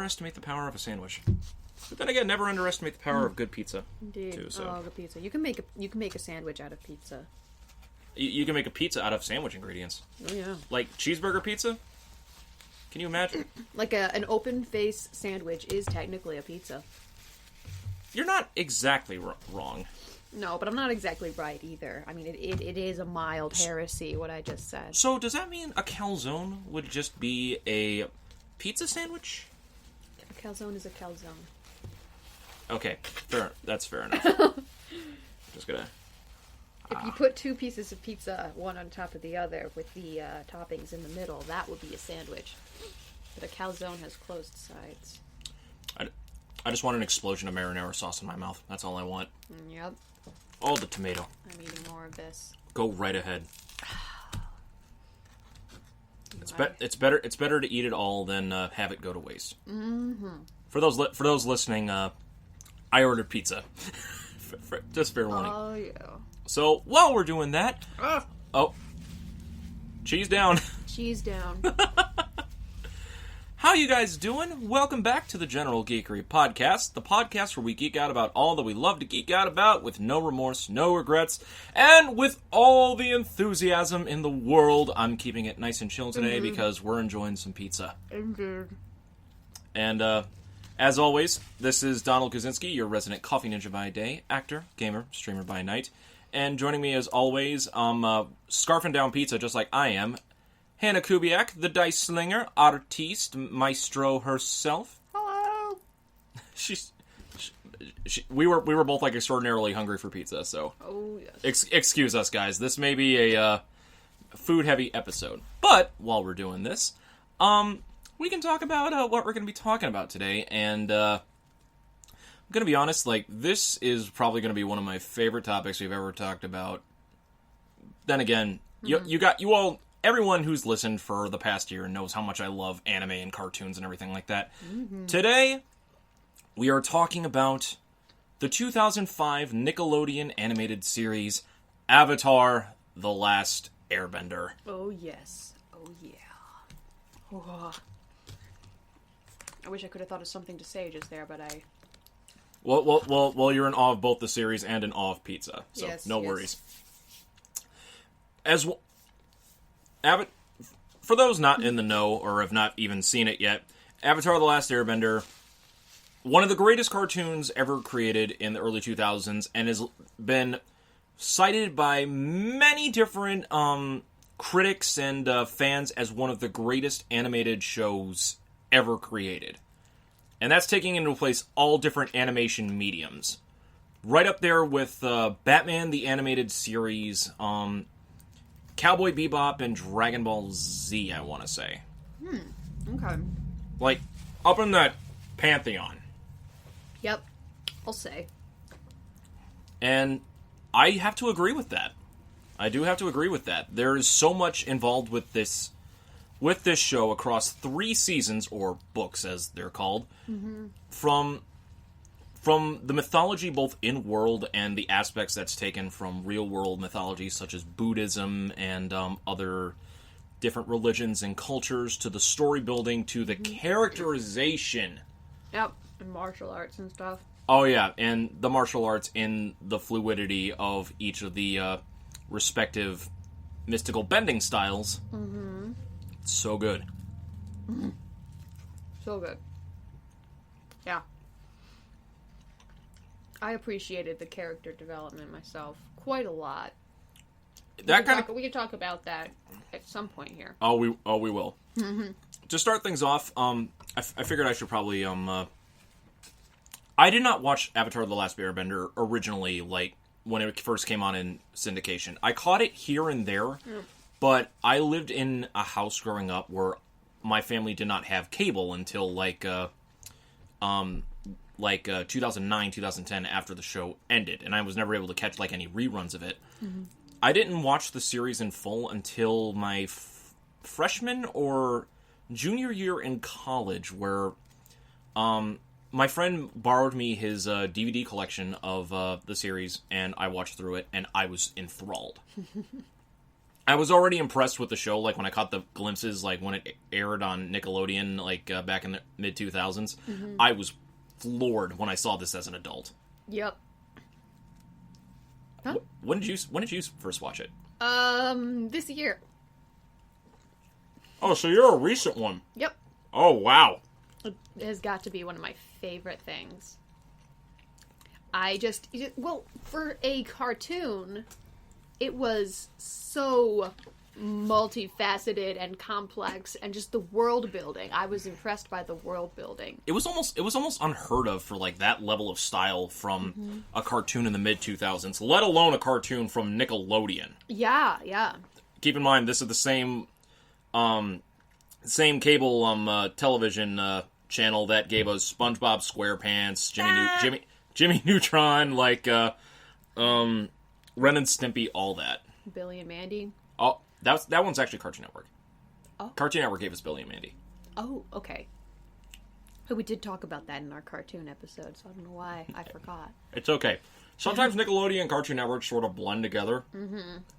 underestimate the power of a sandwich. But then again, never underestimate the power of good pizza. Indeed. Too, so. Oh, good pizza. You can make a sandwich out of pizza. You can make a pizza out of sandwich ingredients. Oh, yeah. Like cheeseburger pizza? Can you imagine? Like an open-face sandwich is technically a pizza. You're not exactly wrong. No, but I'm not exactly right either. I mean, it is a mild heresy, what I just said. So does that mean a calzone would just be a pizza sandwich? A calzone is a calzone. Okay, that's fair enough. Just gonna... If you put two pieces of pizza, one on top of the other, with the toppings in the middle, that would be a sandwich. But a calzone has closed sides. I just want an explosion of marinara sauce in my mouth. That's all I want. Yep. All the tomato. I'm eating more of this. Go right ahead. It's better to eat it all than have it go to waste. Mm-hmm. For those listening, I ordered pizza. Just fair warning. Oh yeah. So while we're doing that, cheese down. Cheese down. How you guys doing? Welcome back to the General Geekery Podcast, the podcast where we geek out about all that we love to geek out about with no remorse, no regrets, and with all the enthusiasm in the world. I'm keeping it nice and chill today because we're enjoying some pizza. Indeed. And as always, this is Donald Kuzinski, your resident coffee ninja by day, actor, gamer, streamer by night. And joining me as always, scarfing down pizza just like I am, Hannah Kubiak, the dice slinger, artiste, maestro herself. Hello. We were both like extraordinarily hungry for pizza, so. Oh yes. Excuse us, guys. This may be a food heavy episode, but while we're doing this, we can talk about what we're going to be talking about today. And I'm going to be honest, like this is probably going to be one of my favorite topics we've ever talked about. Then again, you all. Everyone who's listened for the past year knows how much I love anime and cartoons and everything like that. Mm-hmm. Today, we are talking about the 2005 Nickelodeon animated series, Avatar: The Last Airbender. Oh, yes. Oh, yeah. Oh. I wish I could have thought of something to say just there, but I... Well, you're in awe of both the series and in awe of pizza, so yes, no worries. As well... For those not in the know or have not even seen it yet, Avatar: The Last Airbender, one of the greatest cartoons ever created in the early 2000s, and has been cited by many different critics and fans as one of the greatest animated shows ever created. And that's taking into place all different animation mediums. Right up there with Batman the Animated Series, Cowboy Bebop and Dragon Ball Z, I want to say. Okay. Like, up in that pantheon. Yep. I'll say. And I have to agree with that. I do have to agree with that. There is so much involved with this show across 3 seasons, or books as they're called, from the mythology both in-world and the aspects that's taken from real-world mythology such as Buddhism and other different religions and cultures, to the story building, to the characterization. Yep, and martial arts and stuff. Oh yeah, and the martial arts in the fluidity of each of the respective mystical bending styles. Mm-hmm. So good. Mm-hmm. So good. Yeah. I appreciated the character development myself quite a lot. We can talk about that at some point here. Oh, we will. Mm-hmm. To start things off, I figured I should probably I did not watch Avatar: The Last Airbender originally, like when it first came on in syndication. I caught it here and there, but I lived in a house growing up where my family did not have cable until 2009, 2010, after the show ended, and I was never able to catch any reruns of it. Mm-hmm. I didn't watch the series in full until my freshman or junior year in college, where my friend borrowed me his DVD collection of the series, and I watched through it, and I was enthralled. I was already impressed with the show, like, when I caught the glimpses, like, when it aired on Nickelodeon, like, back in the mid-2000s. I was floored when I saw this as an adult. Yep. Huh? When did you first watch it? This year. Oh, so you're a recent one. Yep. Oh, wow. It has got to be one of my favorite things. Well, for a cartoon, it was so multifaceted and complex, and just the world building. I was impressed by the world building. It was almost unheard of for, like, that level of style from a cartoon in the mid-2000s, let alone a cartoon from Nickelodeon. Yeah. Keep in mind, this is the same cable television channel that gave us SpongeBob SquarePants, Jimmy Neutron, like Ren and Stimpy, all that. Billy and Mandy. Oh, that one's actually Cartoon Network. Oh. Cartoon Network gave us Billy and Mandy. Oh, okay. So we did talk about that in our cartoon episode, so I don't know why I forgot. It's okay. Sometimes Nickelodeon and Cartoon Network sort of blend together.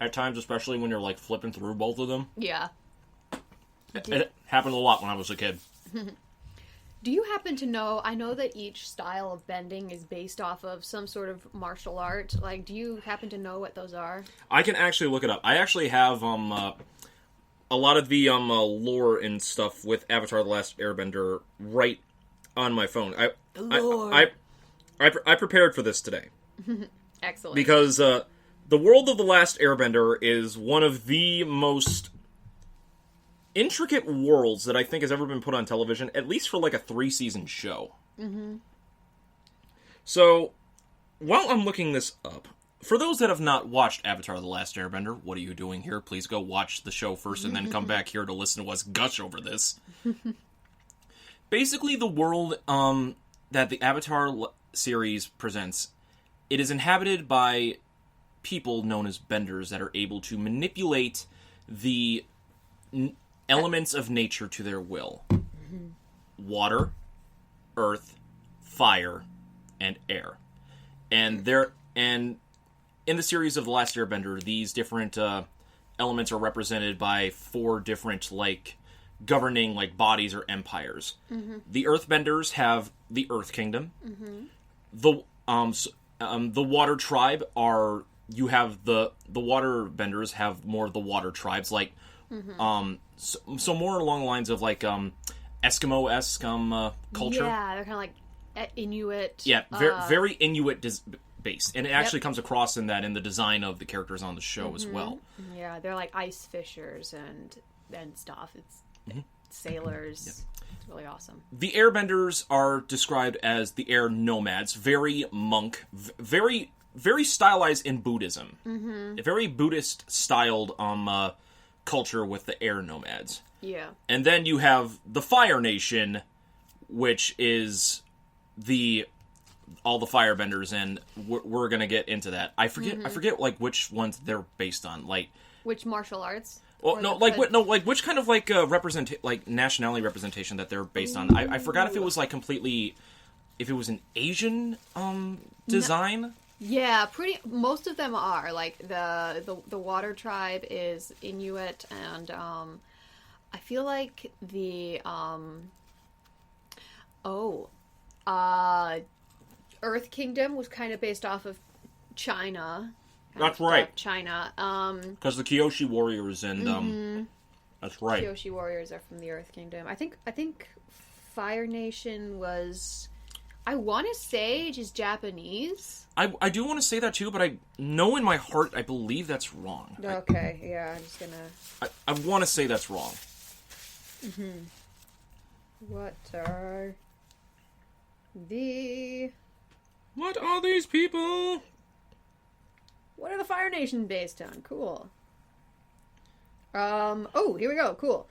At times, especially when you're, like, flipping through both of them. Yeah. It happened a lot when I was a kid. Do you happen to know, I know that each style of bending is based off of some sort of martial art. Like, do you happen to know what those are? I can actually look it up. I actually have a lot of the lore and stuff with Avatar: The Last Airbender right on my phone. I prepared for this today. Excellent. Because the world of The Last Airbender is one of the most intricate worlds that I think has ever been put on television, at least for like a 3-season show. So, while I'm looking this up, for those that have not watched Avatar: The Last Airbender, what are you doing here? Please go watch the show first and then come back here to listen to us gush over this. Basically, the world that the Avatar series presents, it is inhabited by people known as benders that are able to manipulate the elements of nature to their will. Water, earth, fire, and air. And in the series of The Last Airbender, these different elements are represented by 4 different, like, governing, like, bodies or empires. The Earthbenders have the Earth Kingdom. The Water Tribe are... You have the Waterbenders have more of the Water Tribes, like... So more along the lines of, like, Eskimo-esque culture. Yeah, they're kind of like Inuit. Yeah, very Inuit-based. And it actually comes across in the design of the characters on the show as well. Yeah, they're like ice fishers and stuff. It's sailors. Yeah. It's really awesome. The Airbenders are described as the air nomads, very monk, very stylized in Buddhism. A very Buddhist-styled culture with the air nomads. Yeah. And then you have the Fire Nation, which is all the firebenders, and we're gonna get into that. I forget like which ones they're based on, like which martial arts. Well, which kind of like nationality representation that they're based on. I forgot if it was like completely, if it was an Asian design. No. Yeah, most of them are. Like, the Water Tribe is Inuit, and, I feel like the, Earth Kingdom was kind of based off of China. That's right. China. Because the Kyoshi warriors and, that's right. Kyoshi warriors are from the Earth Kingdom. I think Fire Nation was... I want to say just Japanese. I do want to say that too, but I know in my heart I believe that's wrong. Okay, yeah, I'm just gonna... I want to say that's wrong. What are these people? What are the Fire Nation based on? Cool. Here we go. Cool.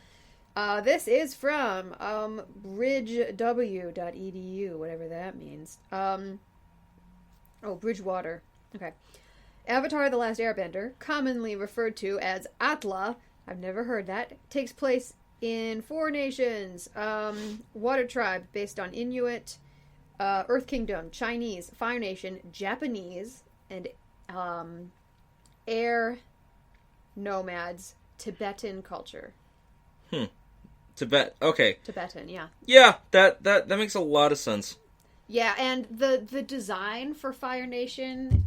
This is from, bridgew.edu, whatever that means. Bridgewater. Okay. Avatar: The Last Airbender, commonly referred to as Atla, I've never heard that, takes place in 4 nations. Water Tribe, based on Inuit, Earth Kingdom, Chinese, Fire Nation, Japanese, and, Air nomads, Tibetan culture. Tibet. Okay. Tibetan, yeah. Yeah, that makes a lot of sense. Yeah, and the design for Fire Nation,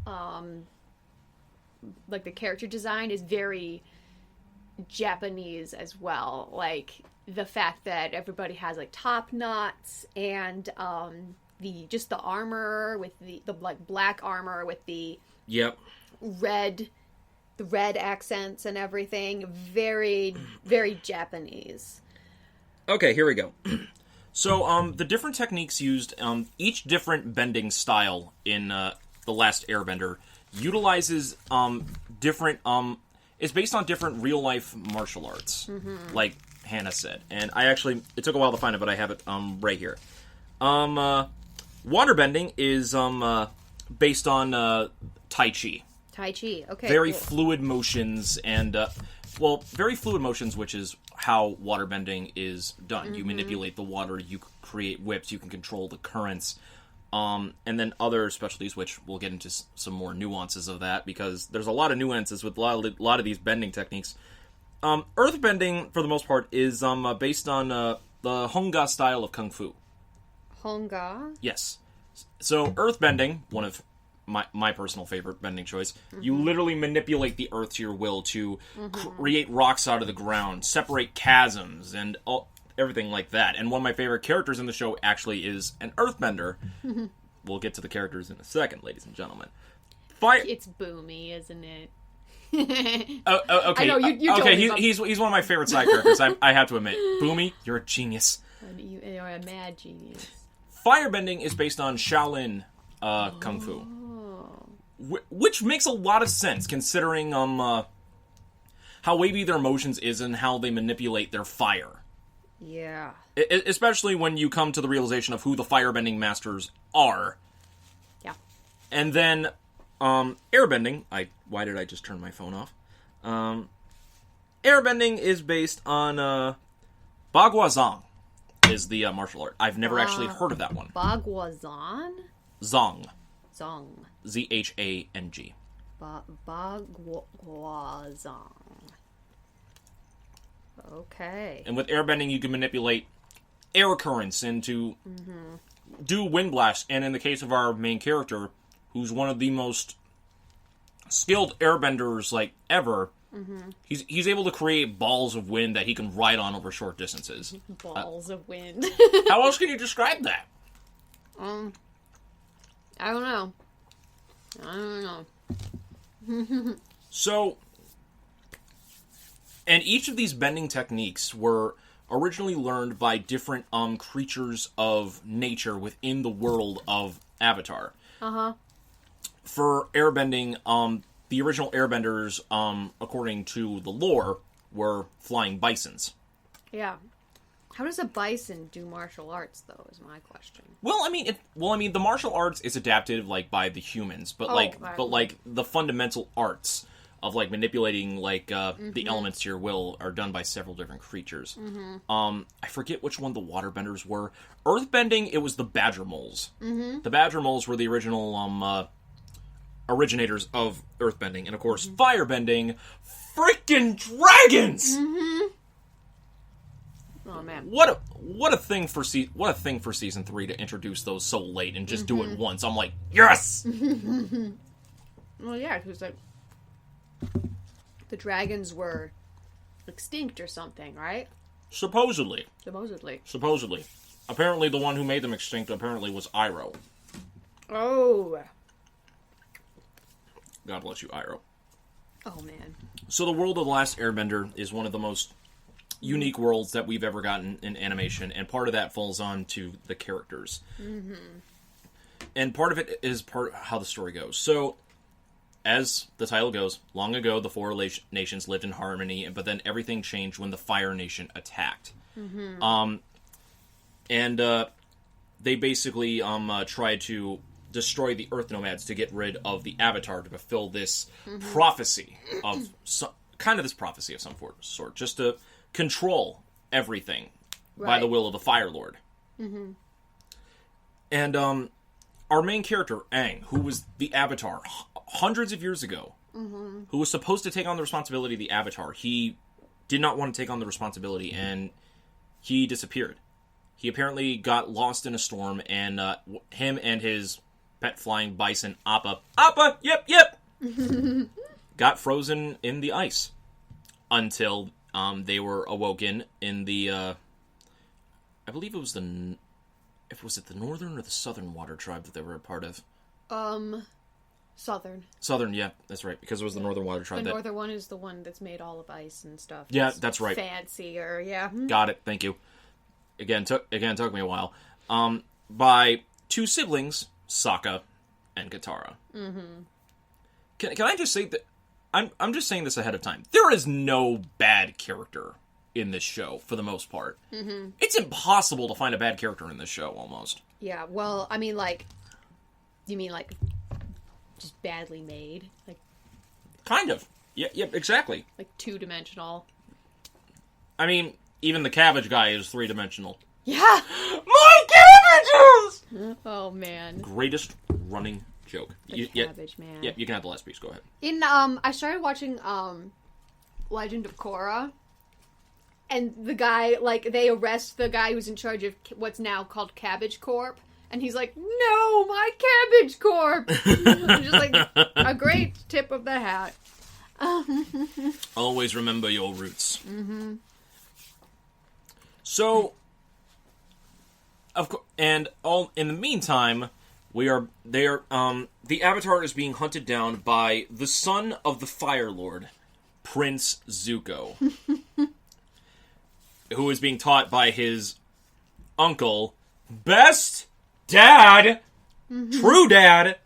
like the character design, is very Japanese as well. Like the fact that everybody has like top knots and the armor with the like black armor with the red accents and everything. Very, very Japanese. Okay, here we go. So, the different techniques used, each different bending style in The Last Airbender utilizes different, it's based on different real-life martial arts, like Hannah said. And it took a while to find it, but I have it right here. Waterbending is based on Tai Chi. Tai Chi, okay. Very cool. fluid motions and, very fluid motions, which is how waterbending is done. You manipulate the water, you create whips, you can control the currents, and then other specialties, which we'll get into some more nuances of that, because there's a lot of nuances with a lot of these bending techniques. Earthbending, for the most part, is based on the Honga style of Kung Fu. Honga? Yes. So, earthbending, one of my personal favorite bending choice. You literally manipulate the earth to your will to create rocks out of the ground, separate chasms, and everything like that. And one of my favorite characters in the show actually is an earthbender. We'll get to the characters in a second, ladies and gentlemen. It's Boomy, isn't it? Okay. I know, you okay, totally he's one of my favorite side characters, I have to admit. Boomy, you're a genius. You're a mad genius. Firebending is based on Shaolin Kung Fu. Which makes a lot of sense, considering how wavy their motions is and how they manipulate their fire. Yeah. Especially when you come to the realization of who the firebending masters are. Yeah. And then, airbending... Why did I just turn my phone off? Airbending is based on, Bagua Zhang is the martial art. I've never actually heard of that one. Bagua Zhang? Zhang. Zhang. Z-H-A-N-G. Bagua Zhang. Okay. And with airbending, you can manipulate air currents and to do wind blasts. And in the case of our main character, who's one of the most skilled airbenders like ever, he's able to create balls of wind that he can ride on over short distances. Balls of wind. How else can you describe that? I don't know. So, and each of these bending techniques were originally learned by different creatures of nature within the world of Avatar. For airbending, the original airbenders, according to the lore, were flying bisons. Yeah. How does a bison do martial arts, though, is my question. Well, I mean, the martial arts is adapted, like, by the humans, but the fundamental arts of, like, manipulating, like, the elements to your will are done by several different creatures. I forget which one the waterbenders were. Earthbending, it was the badger moles. The badger moles were the original, originators of earthbending. And, of course, firebending, freaking dragons! Oh man! What a thing for season 3 to introduce those so late and just do it once. I'm like, yes. Well, yeah, because like the dragons were extinct or something, right? Supposedly. Apparently, the one who made them extinct was Iroh. Oh. God bless you, Iroh. Oh man. So the world of The Last Airbender is one of the most unique worlds that we've ever gotten in animation, and part of that falls on to the characters. And part of it is how the story goes. So, as the title goes, long ago the four nations lived in harmony, but then everything changed when the Fire Nation attacked. And they basically tried to destroy the Earth Nomads to get rid of the Avatar to fulfill this prophecy of this prophecy of some sort, just to control everything by the will of the Fire Lord. And our main character, Aang, who was the Avatar hundreds of years ago, who was supposed to take on the responsibility of the Avatar. He did not want to take on the responsibility, and he disappeared. He apparently got lost in a storm, and him and his pet flying bison, Appa, yep, got frozen in the ice until they were awoken in the, I believe it was the northern or the southern water tribe that they were a part of? Southern. Southern, yeah, that's right, because it was the northern water tribe. The northern one is the one that's made all of ice and stuff. Yeah, that's right. Fancier, yeah. Got it, thank you. Again, took me a while. By two siblings, Sokka and Katara. Mm-hmm. Can I just say that I'm just saying this ahead of time. There is no bad character in this show for the most part. Mm-hmm. It's impossible to find a bad character in this show, almost. Yeah, well, I mean, like, you mean like just badly made, like kind of. Yeah, exactly. Like 2-dimensional. I mean, even the cabbage guy is 3-dimensional. Yeah. My cabbages! Oh man. Greatest running joke. Cabbage man. Yeah, you can have the last piece. Go ahead. I started watching Legend of Korra, and the guy, like, they arrest the guy who's in charge of what's now called Cabbage Corp, and he's like, "No, my Cabbage Corp!" Just like a great tip of the hat. Always remember your roots. Mm-hmm. So, of course, and all in the meantime, the Avatar is being hunted down by the son of the Fire Lord, Prince Zuko, who is being taught by his uncle, best dad, true dad,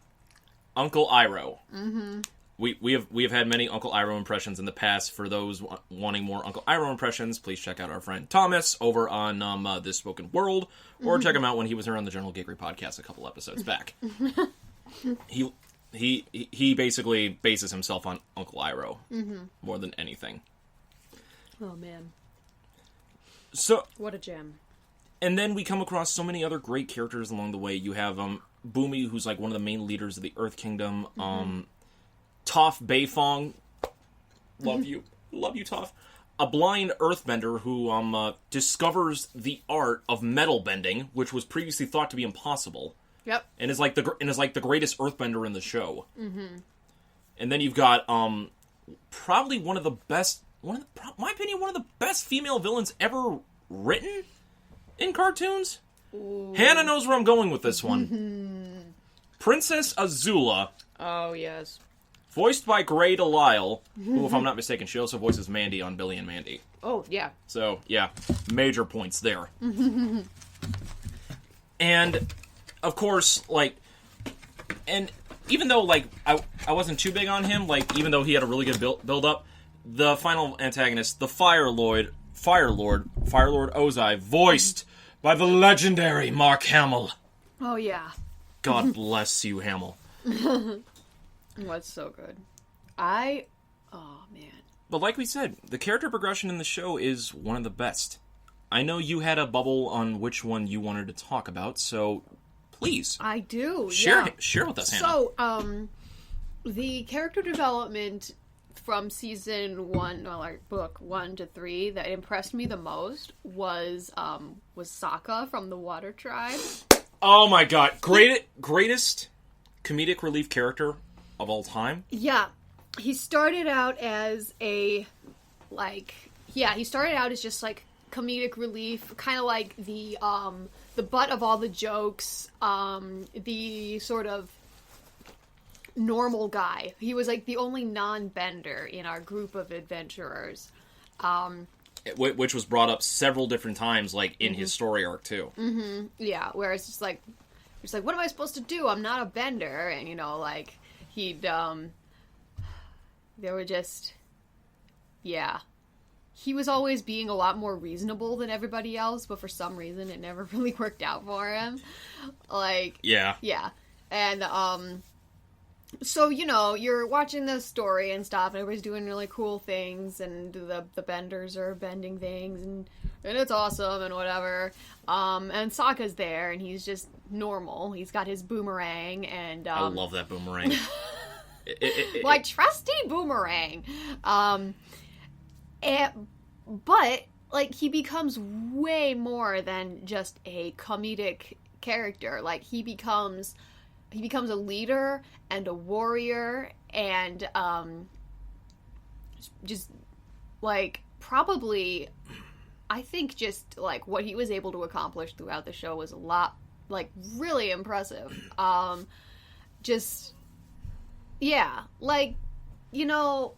Uncle Iroh. Mm-hmm. We have had many Uncle Iroh impressions in the past. For those wanting more Uncle Iroh impressions, please check out our friend Thomas over on This Spoken World, or check him out when he was here on the General Geekery podcast a couple episodes back. He basically bases himself on Uncle Iroh more than anything. Oh man! So what a gem! And then we come across so many other great characters along the way. You have Boomy, who's like one of the main leaders of the Earth Kingdom. Toph Beifong, love you, Toph. A blind earthbender who discovers the art of metal bending, which was previously thought to be impossible. Yep. And is like the greatest earthbender in the show. Mm-hmm. And then you've got probably my opinion, one of the best female villains ever written in cartoons. Ooh. Hannah knows where I'm going with this one. Princess Azula. Oh yes. Voiced by Grey DeLisle, who, if I'm not mistaken, she also voices Mandy on Billy and Mandy. Oh, yeah. So, yeah, major points there. And, of course, like, and even though, like, I wasn't too big on him, like, even though he had a really good build-up, the final antagonist, the Fire Lord Ozai, voiced by the legendary Mark Hamill. Oh, yeah. God bless you, Hamill. That's so good. Oh, man. But like we said, the character progression in the show is one of the best. I know you had a bubble on which one you wanted to talk about, so please. I do, Share with us, Hannah. So, the character development from season 1, book 1 to 3, that impressed me the most was Sokka from the Water Tribe. Oh my god. Greatest comedic relief character of all time? Yeah. He started out as just like comedic relief, kind of like the butt of all the jokes, the sort of normal guy. He was like the only non-bender in our group of adventurers. Which was brought up several different times, like, in his story arc, too. Mm-hmm. Yeah, where it's just like, what am I supposed to do? I'm not a bender. And, they were just, yeah. He was always being a lot more reasonable than everybody else, but for some reason it never really worked out for him. Yeah. And, so, you're watching the story and stuff, and everybody's doing really cool things, and the benders are bending things, and it's awesome, and whatever. And Sokka's there, and he's just normal. He's got his boomerang, and... I love that boomerang. My trusty boomerang. But like he becomes way more than just a comedic character. Like he becomes a leader and a warrior and just like probably I think just like what he was able to accomplish throughout the show was a lot like really impressive. Just yeah, like you know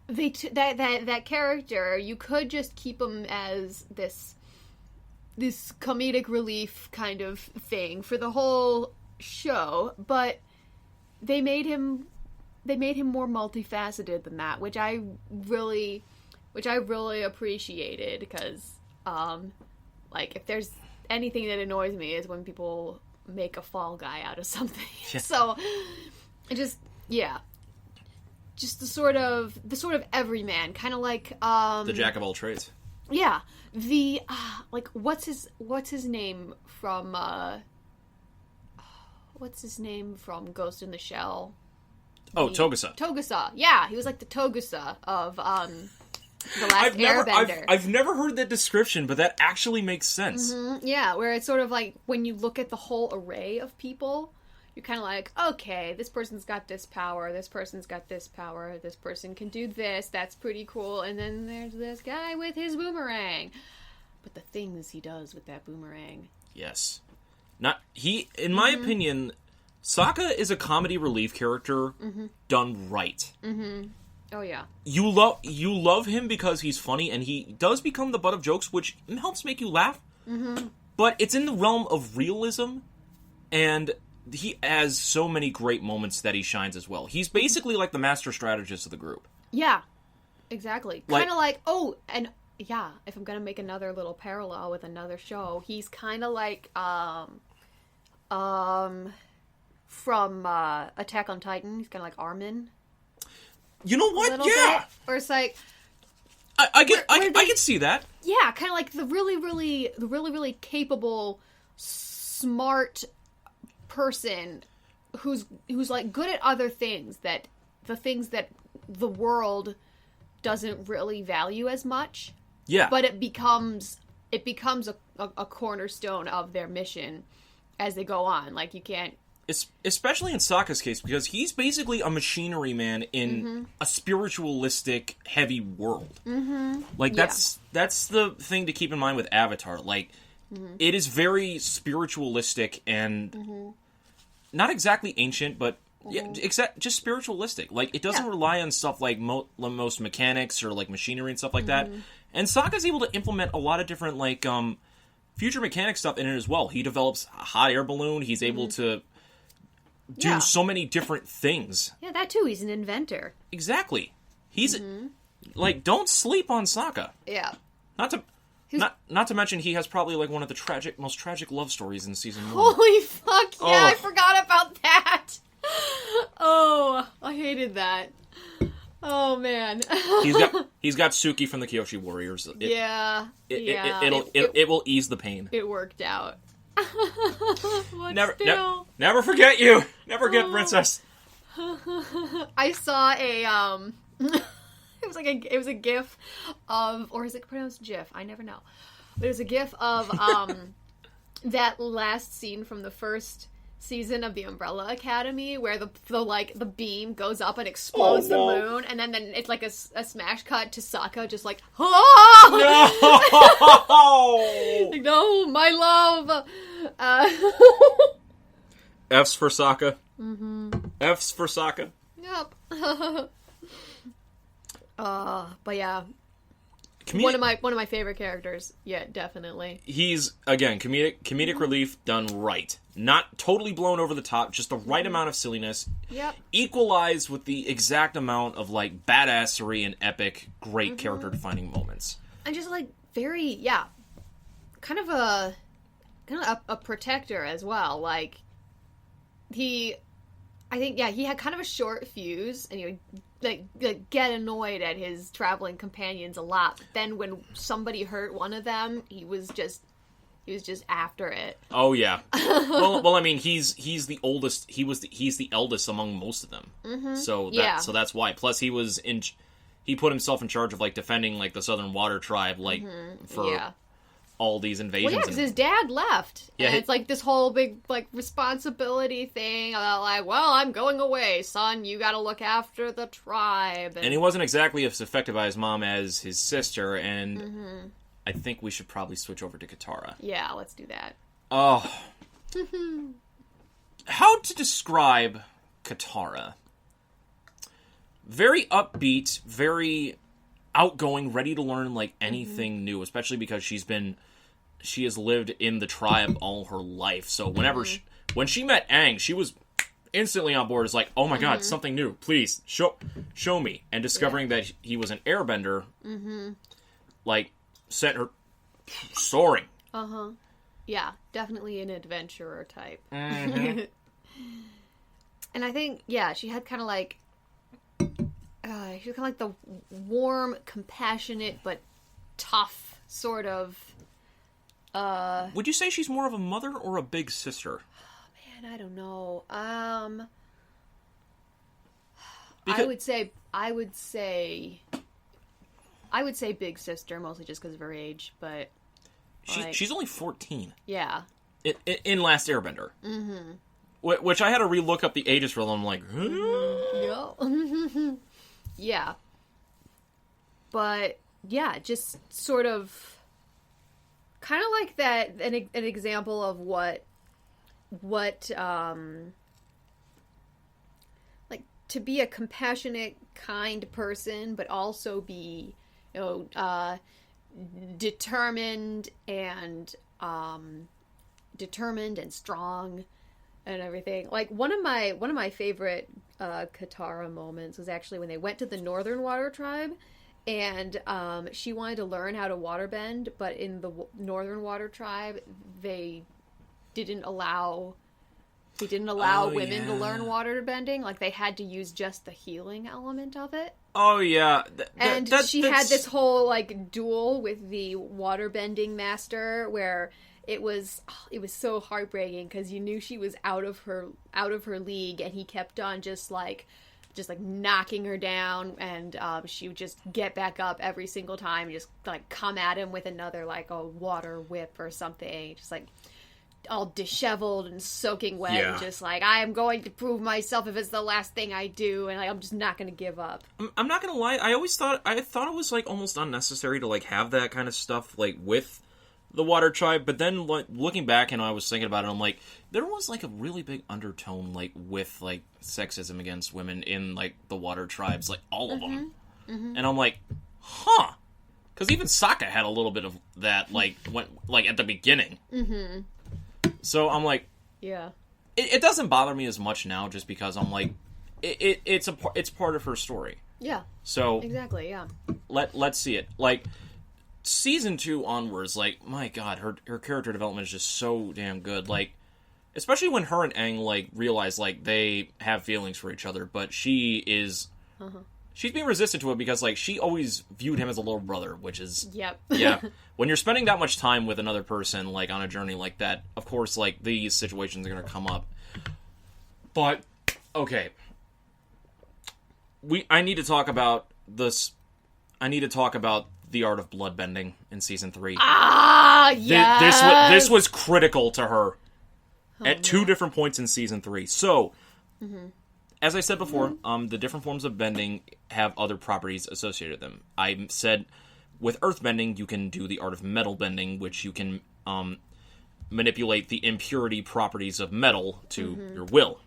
that character, you could just keep him as this comedic relief kind of thing for the whole show, but they made him more multifaceted than that, which I really appreciated because like if there's anything that annoys me is when people make a Fall Guy out of something. Yeah. So it just the sort of everyman, kind of like the jack of all trades. Yeah, the like what's his name from Ghost in the Shell? Oh, Togusa. Togusa, yeah, he was like the Togusa of the Last Airbender. I've never heard that description, but that actually makes sense. Mm-hmm. Yeah, where it's sort of like when you look at the whole array of people, you're kind of like, okay, this person's got this power, this person's got this power, this person can do this, that's pretty cool, and then there's this guy with his boomerang. But the things he does with that boomerang. Yes. In my opinion, Sokka is a comedy relief character done right. Mm-hmm. Oh, yeah. You love him because he's funny, and he does become the butt of jokes, which helps make you laugh. Mm-hmm. But it's in the realm of realism, and he has so many great moments that he shines as well. He's basically like the master strategist of the group. Yeah, exactly. Kind of like, and yeah, if I'm going to make another little parallel with another show, he's kind of like, from Attack on Titan. He's kind of like Armin. You know what? Yeah! Bit. Or it's like... I can see that. Yeah, kind of like the really capable, smart person who's like good at other things, that the things that the world doesn't really value as much. Yeah. But it becomes a cornerstone of their mission as they go on. Like you can't... Especially in Sokka's case, because he's basically a machinery man in a spiritualistic, heavy world. Mm-hmm. Like, that's the thing to keep in mind with Avatar. Like, it is very spiritualistic and not exactly ancient, but just spiritualistic. Like, it doesn't rely on stuff like most mechanics or, like, machinery and stuff like that. And Sokka's able to implement a lot of different, like, future mechanic stuff in it as well. He develops a hot air balloon. He's able to do so many different things. Yeah, that too. He's an inventor. Exactly. He's like, don't sleep on Sokka. Yeah. Not to mention he has probably like one of the most tragic love stories in season 1. Holy fuck! Yeah, I forgot about that. Oh, I hated that. Oh man. he's got Suki from the Kyoshi Warriors. It will ease the pain. It worked out. Never forget you. Never forget Princess. I saw a it was a gif of, or is it pronounced GIF? I never know. But it was a gif of that last scene from the first season of the Umbrella Academy where the beam goes up and explodes the moon, and then it's like a smash cut to Sokka just like, oh! Like, no, my love. F's for Sokka. F's for Sokka. Yep. But yeah. One of my favorite characters. Yeah, definitely. He's, again, comedic relief done right. Not totally blown over the top, just the right amount of silliness. Yep. Equalized with the exact amount of, like, badassery and epic, great character-defining moments. And just, like, very, kind of a protector as well. Like, he had kind of a short fuse, and he would like get annoyed at his traveling companions a lot. But then when somebody hurt one of them, he He was just after it. Oh yeah. well, I mean, he's the oldest. He's the eldest among most of them. Mm-hmm. So that's why. Plus, he put himself in charge of like defending like the Southern Water Tribe, like for all these invasions. Well, yeah, because his dad left. Yeah, and it's like this whole big like responsibility thing about like, well, I'm going away, son. You got to look after the tribe. And he wasn't exactly as affected by his mom as his sister, and I think we should probably switch over to Katara. Yeah, let's do that. Oh. How to describe Katara? Very upbeat, very outgoing, ready to learn like anything new, especially because she has lived in the tribe all her life. So whenever when she met Aang, she was instantly on board. It's like, oh my god, something new, please show me. And discovering that he was an airbender, like sent her soaring. Yeah, definitely an adventurer type. Mm-hmm. And I think, yeah, she had kind of like, she was kind of like the warm, compassionate, but tough sort of. Would you say she's more of a mother or a big sister? Oh, man, I don't know. Because... I would say big sister, mostly just because of her age, but she's only 14. Yeah. In Last Airbender. Mm-hmm. Which I had to relook up the ages for them. I'm like, yeah. Yeah. But, yeah, just sort of kind of like that, an example of what like, to be a compassionate, kind person, but also be, determined and strong and everything. Like, one of my favorite Katara moments was actually when they went to the Northern Water Tribe, and she wanted to learn how to waterbend, but in the Northern Water Tribe, they didn't allow women to learn waterbending. Like, they had to use just the healing element of it. Oh, yeah. She had this whole, like, duel with the waterbending master where it was so heartbreaking because you knew she was out of her league, and he kept on just knocking her down, and she would just get back up every single time and just, like, come at him with another, like, a water whip or something. Just, like, all disheveled and soaking wet, and just like, I am going to prove myself if it's the last thing I do, and like, I'm just not going to give up. I'm not going to lie, I thought it was like almost unnecessary to like have that kind of stuff like with the Water Tribe, but then like, looking back and I was thinking about it, I'm like, there was like a really big undertone like with like sexism against women in like the Water Tribes, like all of them. And I'm like, huh, because even Sokka had a little bit of that like at the beginning. So I'm like, yeah, it doesn't bother me as much now, just because I'm like, it's part of her story. Yeah. So exactly, yeah. Let's see it. Like season 2 onwards, like my God, her character development is just so damn good. Like, especially when her and Aang like realize like they have feelings for each other, but she is. She's being resistant to it because, like, she always viewed him as a little brother, which is... Yep. Yeah. When you're spending that much time with another person, like, on a journey like that, of course, like, these situations are going to come up. But, okay. I need to talk about this... I need to talk about the art of bloodbending in Season 3. Ah, yes! This was critical to her at 2 different points in Season 3. So... As I said before, the different forms of bending have other properties associated with them. I said with earthbending, you can do the art of metal bending, which you can manipulate the impurity properties of metal to your will.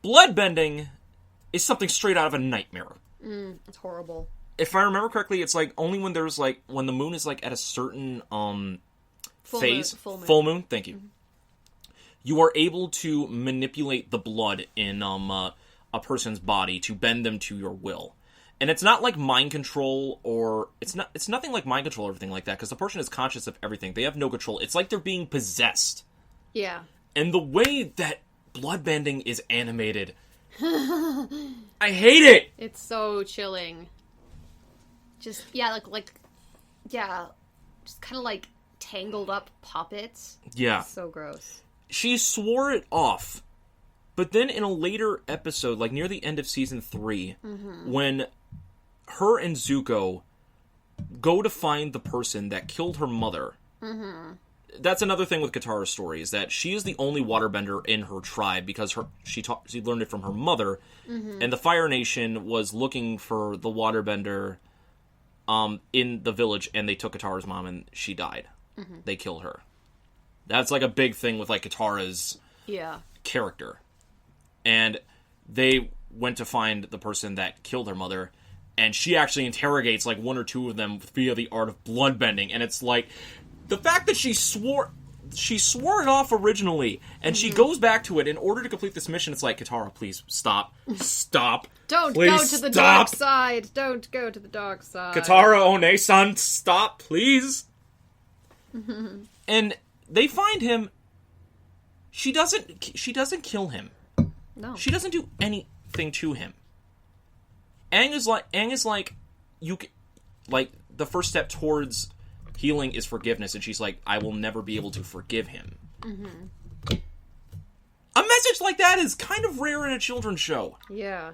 Bloodbending is something straight out of a nightmare. It's horrible. If I remember correctly, it's like only when there's like when the moon is like at a certain phase, full moon. Thank you. You are able to manipulate the blood in a person's body to bend them to your will. And it's not like mind control, or it's nothing like mind control or everything like that, because the person is conscious of everything. They have no control. It's like they're being possessed. Yeah. And the way that bloodbending is animated, I hate it. It's so chilling. Just just kind of like tangled up puppets. Yeah. So gross. She swore it off. But then in a later episode, like near the end of season 3, when her and Zuko go to find the person that killed her mother. That's another thing with Katara's story, is that she is the only waterbender in her tribe because she learned it from her mother, and the Fire Nation was looking for the waterbender in the village, and they took Katara's mom, and she died. They killed her. That's like a big thing with like Katara's character. And they went to find the person that killed her mother, and she actually interrogates like one or two of them via the art of bloodbending, and it's like the fact that she swore it off originally, and she goes back to it in order to complete this mission. It's like, Katara, please stop. Don't please go to the dark side. Don't go to the dark side. Katara One-san, stop, please. And they find him. She doesn't kill him. No. She doesn't do anything to him. Aang is like, the first step towards healing is forgiveness, and she's like, I will never be able to forgive him. A message like that is kind of rare in a children's show. Yeah.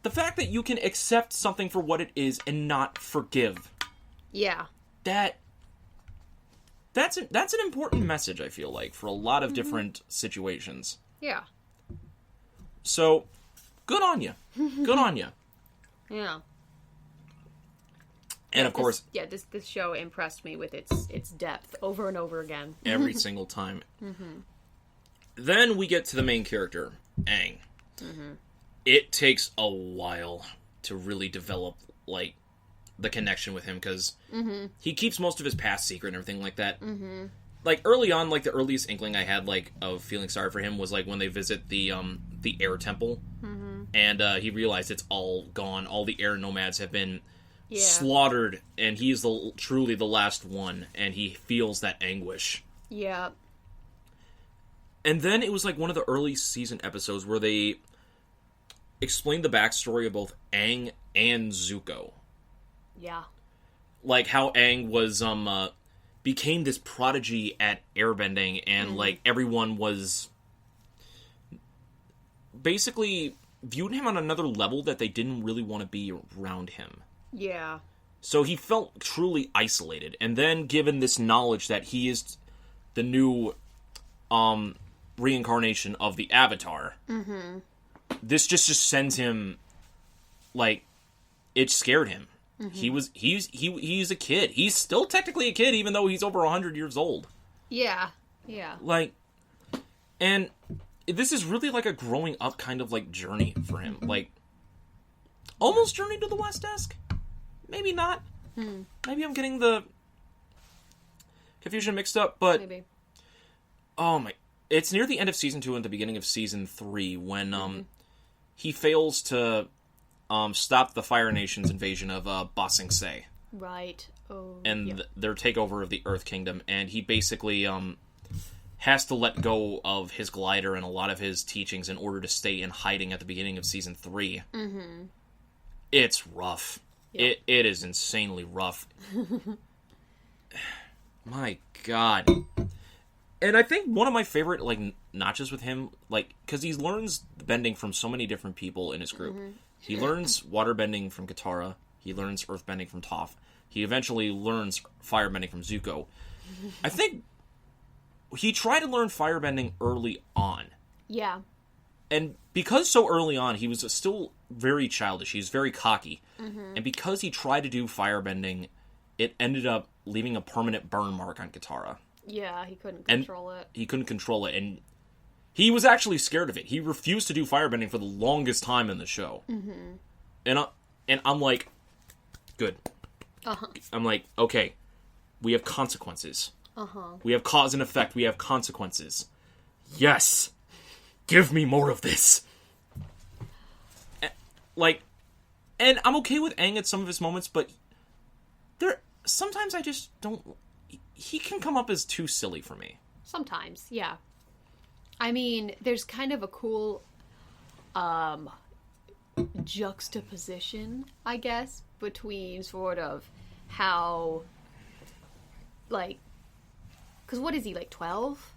The fact that you can accept something for what it is and not forgive. Yeah. That's an important message, I feel like, for a lot of different situations. Yeah. So, good on you. Good on you. Yeah. And of course... this show impressed me with its depth over and over again. Every single time. Then we get to the main character, Aang. It takes a while to really develop, like, the connection with him, because he keeps most of his past secret and everything like that. Like, early on, like, the earliest inkling I had, like, of feeling sorry for him was, like, when they visit the air temple, and he realized it's all gone. All the air nomads have been slaughtered, and he's truly the last one, and he feels that anguish. Yeah. And then it was, like, one of the early season episodes where they explained the backstory of both Aang and Zuko. Yeah. Like, how Aang was, became this prodigy at airbending, and, like, everyone was basically viewed him on another level that they didn't really want to be around him. Yeah. So he felt truly isolated, and then given this knowledge that he is the new, reincarnation of the Avatar, this just sends him, like, it scared him. He's a kid. He's still technically a kid, even though he's over 100 years old. Yeah. Yeah. Like, and this is really like a growing up kind of like journey for him. Like, almost Journey to the West esque. Maybe not. Maybe I'm getting the confusion mixed up, but Maybe. Oh my! It's near the end of season 2 and the beginning of season 3 when he fails to stop the Fire Nation's invasion of Ba Sing Se. Right. Oh. And their takeover of the Earth Kingdom, and he basically has to let go of his glider and a lot of his teachings in order to stay in hiding at the beginning of season 3. It's rough. Yep. It is insanely rough. My God. And I think one of my favorite, like, notches with him, like, because he learns bending from so many different people in his group. He learns water bending from Katara. He learns earth bending from Toph. He eventually learns fire bending from Zuko. I think he tried to learn fire bending early on. Yeah. And because so early on, he was still very childish. He was very cocky. And because he tried to do fire bending, it ended up leaving a permanent burn mark on Katara. Yeah, he couldn't control it. He couldn't control it, and he was actually scared of it. He refused to do firebending for the longest time in the show. And I'm like, good. I'm like, okay, we have consequences. We have cause and effect. We have consequences. Yes! Give me more of this! And I'm okay with Aang at some of his moments, but sometimes I just don't... He can come up as too silly for me. Sometimes, yeah. I mean, there's kind of a cool juxtaposition, I guess, between sort of how, like, Because what is he, like 12?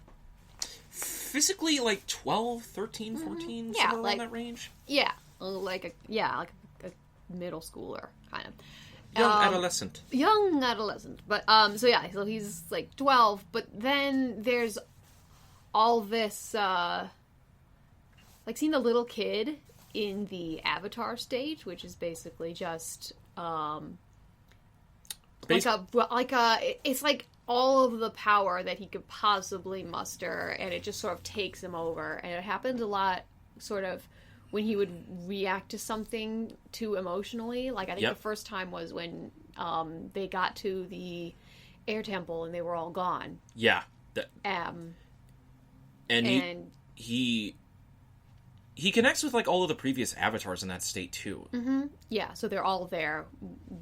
Physically, like 12, 13, 14, Yeah, somewhere like, around that range. Yeah, like a middle schooler, kind of. Young adolescent. Young adolescent. But, so he's like 12, but then there's all this, like seeing the little kid in the avatar state, which is basically just, it's like all of the power that he could possibly muster, and it just sort of takes him over. And it happens a lot, sort of, when he would react to something too emotionally. Like, I think the first time was when they got to the air temple and they were all gone. Yeah. And he connects with, like, all of the previous avatars in that state, too. Mm-hmm. Yeah, so they're all there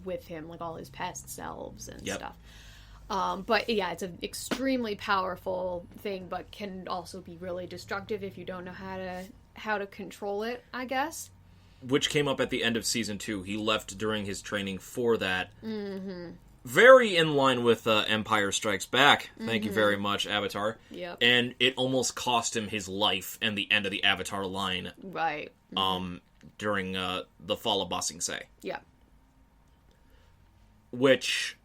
with him, like all his past selves and stuff. But, yeah, it's an extremely powerful thing, but can also be really destructive if you don't know how to control it, I guess. Which came up at the end of Season 2. He left during his training for that. Mm-hmm. Very in line with Empire Strikes Back. Thank you very much, Avatar. Yep. And it almost cost him his life and the end of the Avatar line. Right. During the fall of Ba Sing Se. Yeah. Which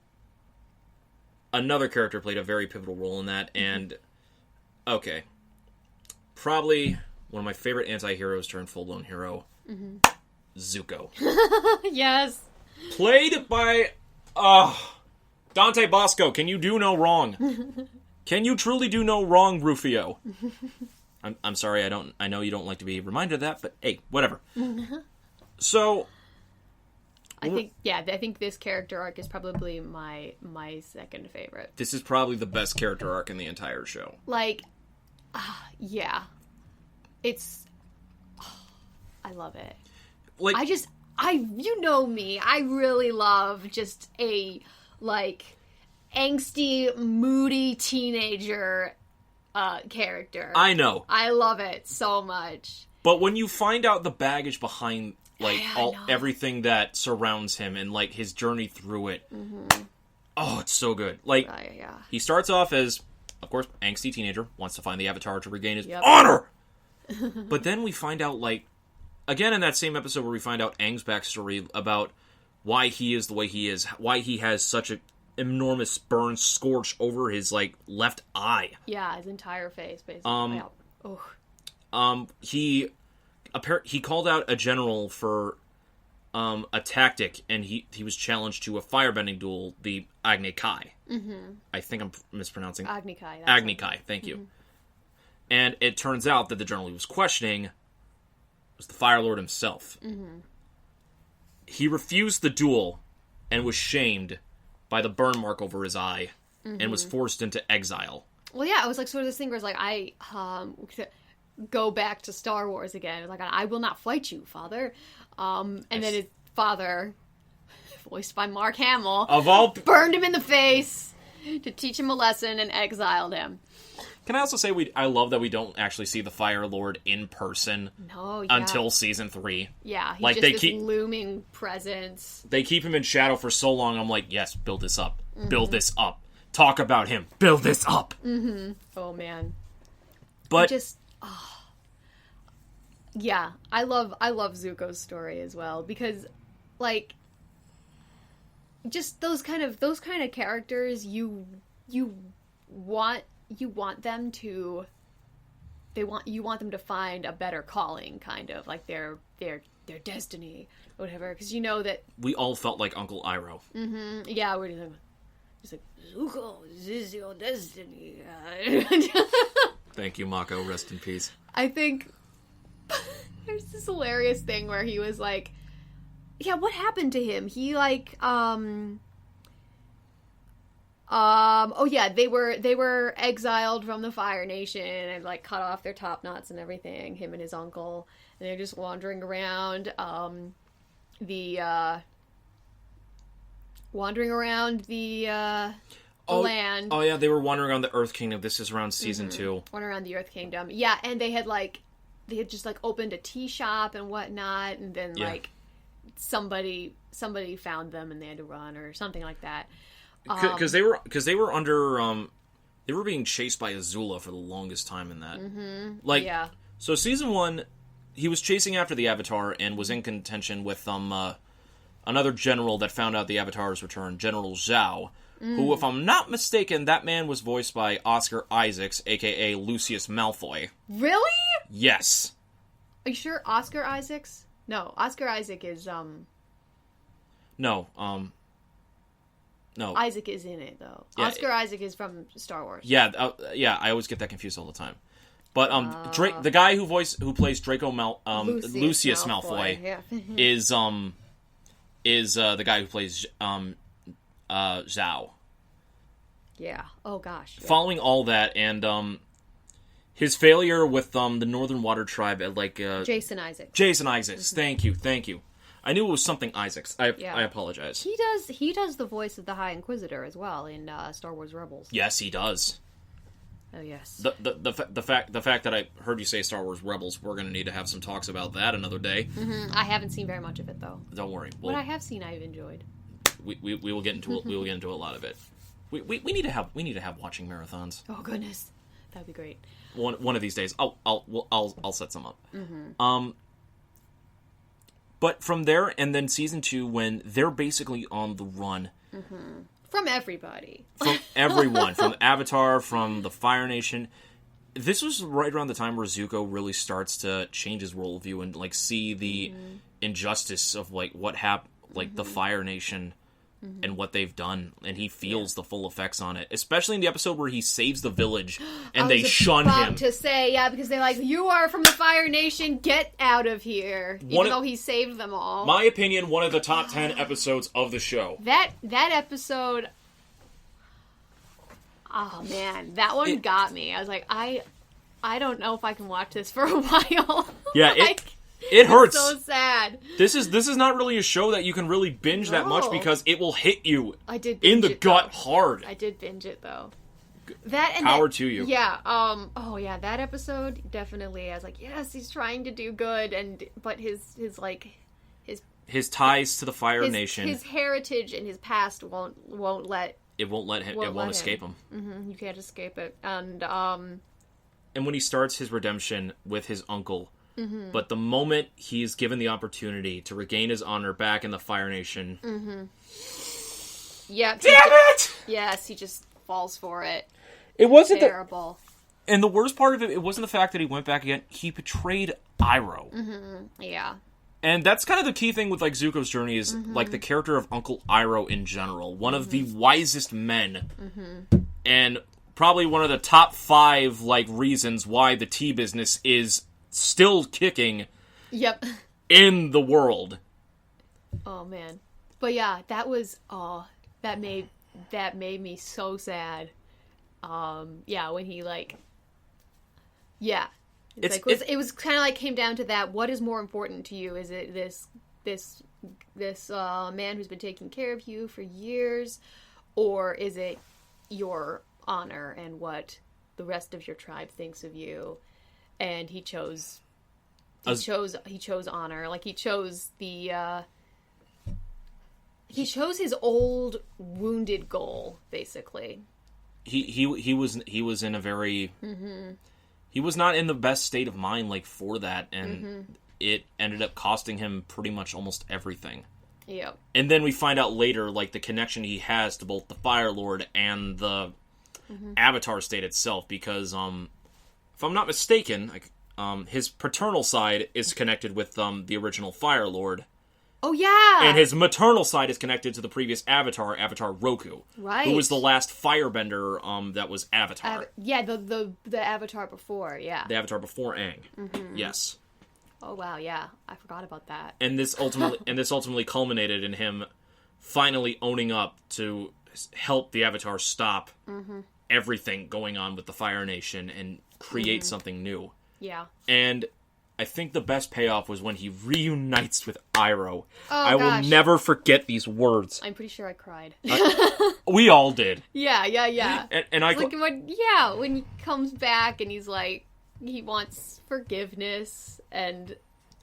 another character played a very pivotal role in that. And, okay. Probably one of my favorite anti-heroes turned full-blown hero. Zuko. Yes. Played by... Dante Bosco, can you do no wrong? Can you truly do no wrong, Rufio? I'm sorry, I know you don't like to be reminded of that, but hey, whatever. So... I think this character arc is probably my second favorite. This is probably the best character arc in the entire show. Like, yeah. It's... I love it. Like, you know me, I really love just a, like, angsty, moody teenager character. I know. I love it so much. But when you find out the baggage behind, like, everything that surrounds him and, like, his journey through it, oh, it's so good. Like, he starts off as, of course, angsty teenager, wants to find the Avatar to regain his honor! But then we find out, like, again in that same episode where we find out Aang's backstory about why he is the way he is, why he has such an enormous burn scorched over his, like, left eye. Yeah, his entire face, basically. He called out a general for a tactic, and he was challenged to a firebending duel, the Agni Kai. I think I'm mispronouncing. Agni Kai. Agni Kai, thank you. And it turns out that the general he was questioning was the Fire Lord himself. He refused the duel and was shamed by the burn mark over his eye and was forced into exile. Well, yeah, it was like sort of this thing where it's like, I go back to Star Wars again. It's like, I will not fight you, father. And then his father, voiced by Mark Hamill, burned him in the face to teach him a lesson and exiled him. Can I also say I love that we don't actually see the Fire Lord in person until Season 3. Yeah, he's like, just this looming presence. They keep him in shadow for so long, I'm like, yes, build this up. Build this up. Talk about him. Build this up. Oh, man. But... yeah, I love Zuko's story as well, because, like, just those kind of characters, you want them to find a better calling, kind of like their destiny, or whatever. Because you know that we all felt like Uncle Iroh. Yeah, we're just like Zuko, this is your destiny. Thank you, Mako. Rest in peace. I think there's this hilarious thing where he was like, yeah, what happened to him? He like oh yeah, they were exiled from the Fire Nation and like cut off their top knots and everything, him and his uncle, and they're just wandering around the land. Oh yeah, they were wandering around the Earth Kingdom. This is around Season 2. Wandering around the Earth Kingdom. Yeah, and they had just like opened a tea shop and whatnot, and then like somebody found them and they had to run or something like that. Because they were under They were being chased by Azula for the longest time in that. Mm-hmm. Like, yeah. So season 1, he was chasing after the Avatar and was in contention with another general that found out the Avatar's return, General Zhao, who, if I'm not mistaken, that man was voiced by Oscar Isaacs, a.k.a. Lucius Malfoy. Really? Yes. Are you sure Oscar Isaacs? No, Oscar Isaac is, No, no. Isaac is in it, though. Yeah, Oscar Isaac is from Star Wars. Yeah, I always get that confused all the time. But, the guy who plays Draco Lucius Malfoy yeah. is the guy who plays, Zhao. Yeah. Oh, gosh. Yeah. Following all that, and, his failure with, the Northern Water Tribe at, like, Jason Isaacs. Jason Isaacs. Thank you. I knew it was something Isaacs. I apologize. He does the voice of the High Inquisitor as well in Star Wars Rebels. Yes, he does. Oh yes. The fact that I heard you say Star Wars Rebels, we're going to need to have some talks about that another day. Mm-hmm. I haven't seen very much of it though. Don't worry. What I have seen, I've enjoyed. We will get into we will get into a lot of it. We need to have watching marathons. Oh goodness, that'd be great. One of these days, I'll set some up. Mm-hmm. But from there, and then season 2, when they're basically on the run. Mm-hmm. From everybody. From everyone. From Avatar, from the Fire Nation. This was right around the time where Zuko really starts to change his worldview and, like, see the injustice of, like, what happened, like, the Fire Nation and what they've done. And he feels the full effects on it. Especially in the episode where he saves the village and they shun him. To say, yeah, because they're like, you are from the Fire Nation, get out of here. Even though he saved them all. My opinion, one of the top 10 episodes of the show. That episode... Oh, man. That one got me. I was like, I don't know if I can watch this for a while. Yeah, like, it hurts. It's so sad. This is not really a show that you can really binge that much because it will hit you in the gut hard. I did binge it though. That and power to you. Yeah. Oh yeah. That episode definitely. I was like, yes, he's trying to do good, but his ties to the Fire Nation, his heritage and his past won't let. It won't let him. It won't escape him. Mm-hmm, you can't escape it. And when he starts his redemption with his uncle. Mm-hmm. But the moment he's given the opportunity to regain his honor back in the Fire Nation... Mm-hmm. Yeah. Damn it! Yes, he just falls for it. It wasn't terrible. And the worst part of it wasn't the fact that he went back again. He betrayed Iroh. Mm-hmm. Yeah. And that's kind of the key thing with, like, Zuko's journey is, like, the character of Uncle Iroh in general. One of the wisest men. Mm-hmm. And probably one of the top 5, like, reasons why the tea business is... still kicking in the world. Oh man. But yeah, that was that made me so sad. Yeah, when he like it was kind of like came down to that. What is more important to you? Is it this man who's been taking care of you for years, or is it your honor and what the rest of your tribe thinks of you? And he chose honor. Like he chose his old wounded goal, basically. He was in a very he was not in the best state of mind like for that, and it ended up costing him pretty much almost everything. Yeah. And then we find out later like the connection he has to both the Fire Lord and the Avatar state itself, because if I'm not mistaken, like, his paternal side is connected with the original Fire Lord. Oh, yeah! And his maternal side is connected to the previous Avatar Roku. Right. Who was the last Firebender that was Avatar. The Avatar before, yeah. The Avatar before Aang. Mm-hmm. Yes. Oh, wow, yeah. I forgot about that. And this ultimately culminated in him finally owning up to help the Avatar stop everything going on with the Fire Nation and create something new. Yeah. And I think the best payoff was when he reunites with Iroh. Oh, I will never forget these words. I'm pretty sure I cried. We all did. Yeah. And I like when he comes back and he's like, he wants forgiveness, and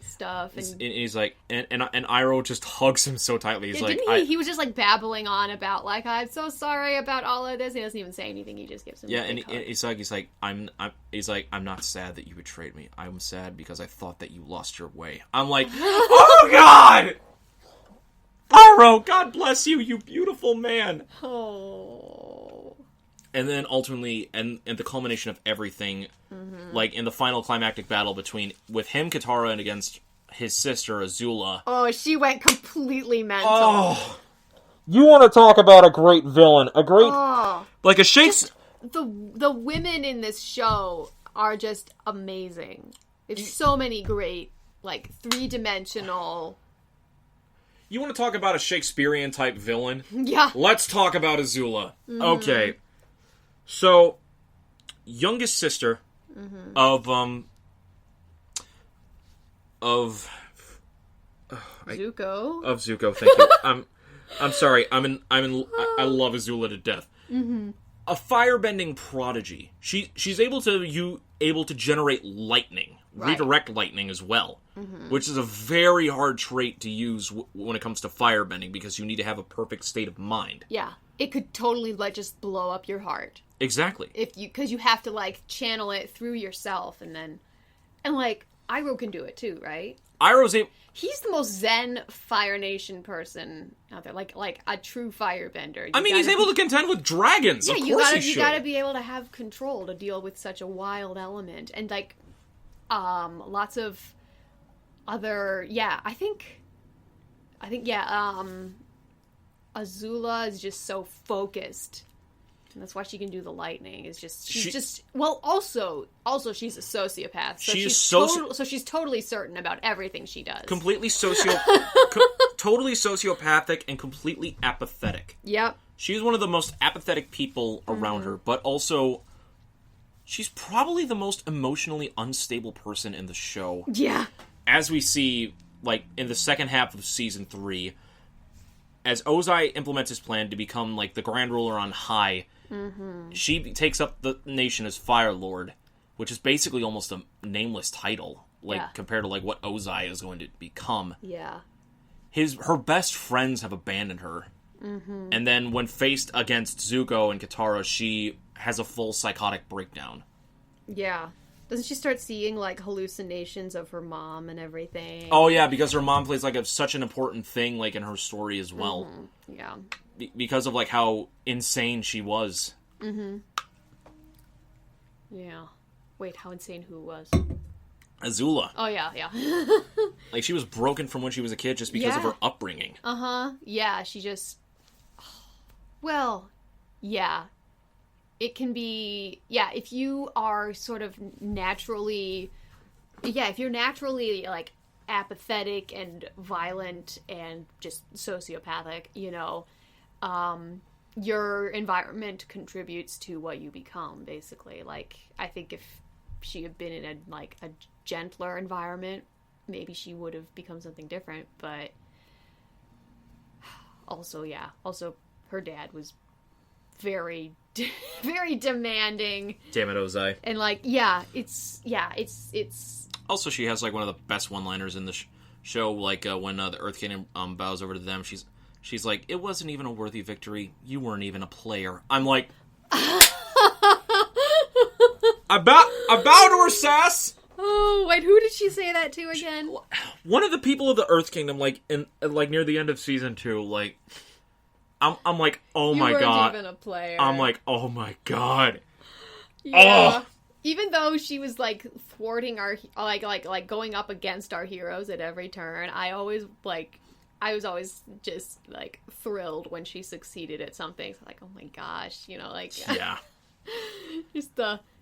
stuff. And he's like, and Iroh just hugs him so tightly. He's like, he was just like babbling on about like, I'm so sorry about all of this. He doesn't even say anything. He just gives him a big hug. he's like, I'm not sad that you betrayed me. I'm sad because I thought that you lost your way. I'm like, oh God, Iroh, God bless you, you beautiful man. Oh. And then ultimately, and the culmination of everything, like in the final climactic battle with him, Katara, and against his sister, Azula. Oh, she went completely mental. Oh, you want to talk about a great villain? Like a Shakespeare. The women in this show are just amazing. There's so many great, like, 3-dimensional... You want to talk about a Shakespearean-type villain? Yeah. Let's talk about Azula. Okay. So, youngest sister of Zuko. Of Zuko, thank you. I'm sorry. I love Azula to death. A firebending prodigy. She's able to generate lightning, redirect lightning as well, which is a very hard trait to use when it comes to firebending because you need to have a perfect state of mind. Yeah, it could totally just blow up your heart. Exactly. Because you have to like channel it through yourself and like Iroh can do it too, right? He's the most zen Fire Nation person out there, like a true firebender. He's able to contend with dragons. Yeah, of course he should. You gotta be able to have control to deal with such a wild element, and like, lots of other. Yeah, I think, Azula is just so focused. And that's why she can do the lightning. Is just also she's a sociopath. So she's totally certain about everything she does. Completely totally sociopathic and completely apathetic. Yep. She's one of the most apathetic people around her, but also she's probably the most emotionally unstable person in the show. Yeah. As we see, like in the second half of season 3, as Ozai implements his plan to become like the Grand Ruler on high. She takes up the nation as Fire Lord, which is basically almost a nameless title, compared to like what Ozai is going to become. Yeah. Her best friends have abandoned her, and then when faced against Zuko and Katara, she has a full psychotic breakdown. Yeah. Doesn't she start seeing like hallucinations of her mom and everything? Oh yeah, because her mom plays like such an important thing like in her story as well. Yeah. Because of like how insane she was. Yeah. Wait, how insane who was? Azula. Oh yeah. Like she was broken from when she was a kid just because of her upbringing. Yeah, she just... Well, yeah. It can be... Yeah, if you are sort of naturally... Yeah, if you're naturally, like, apathetic and violent and just sociopathic, your environment contributes to what you become, basically. Like, I think if she had been in a gentler environment, maybe she would have become something different, but also her dad was very very demanding. Damn it, Ozai. And like, it's also she has like one of the best one-liners in the show, like when the Earth Kingdom bows over to them. She's like, it wasn't even a worthy victory. You weren't even a player. I'm like, I bow to her sass. Oh wait, who did she say that to again? One of the people of the Earth Kingdom, like near the end of season 2, like. I'm like, oh my god. You weren't even a player. I'm like, oh my god. Yeah. Oh. Even though she was like thwarting our like going up against our heroes at every turn, I was always just like thrilled when she succeeded at something. So like, oh my gosh, like yeah.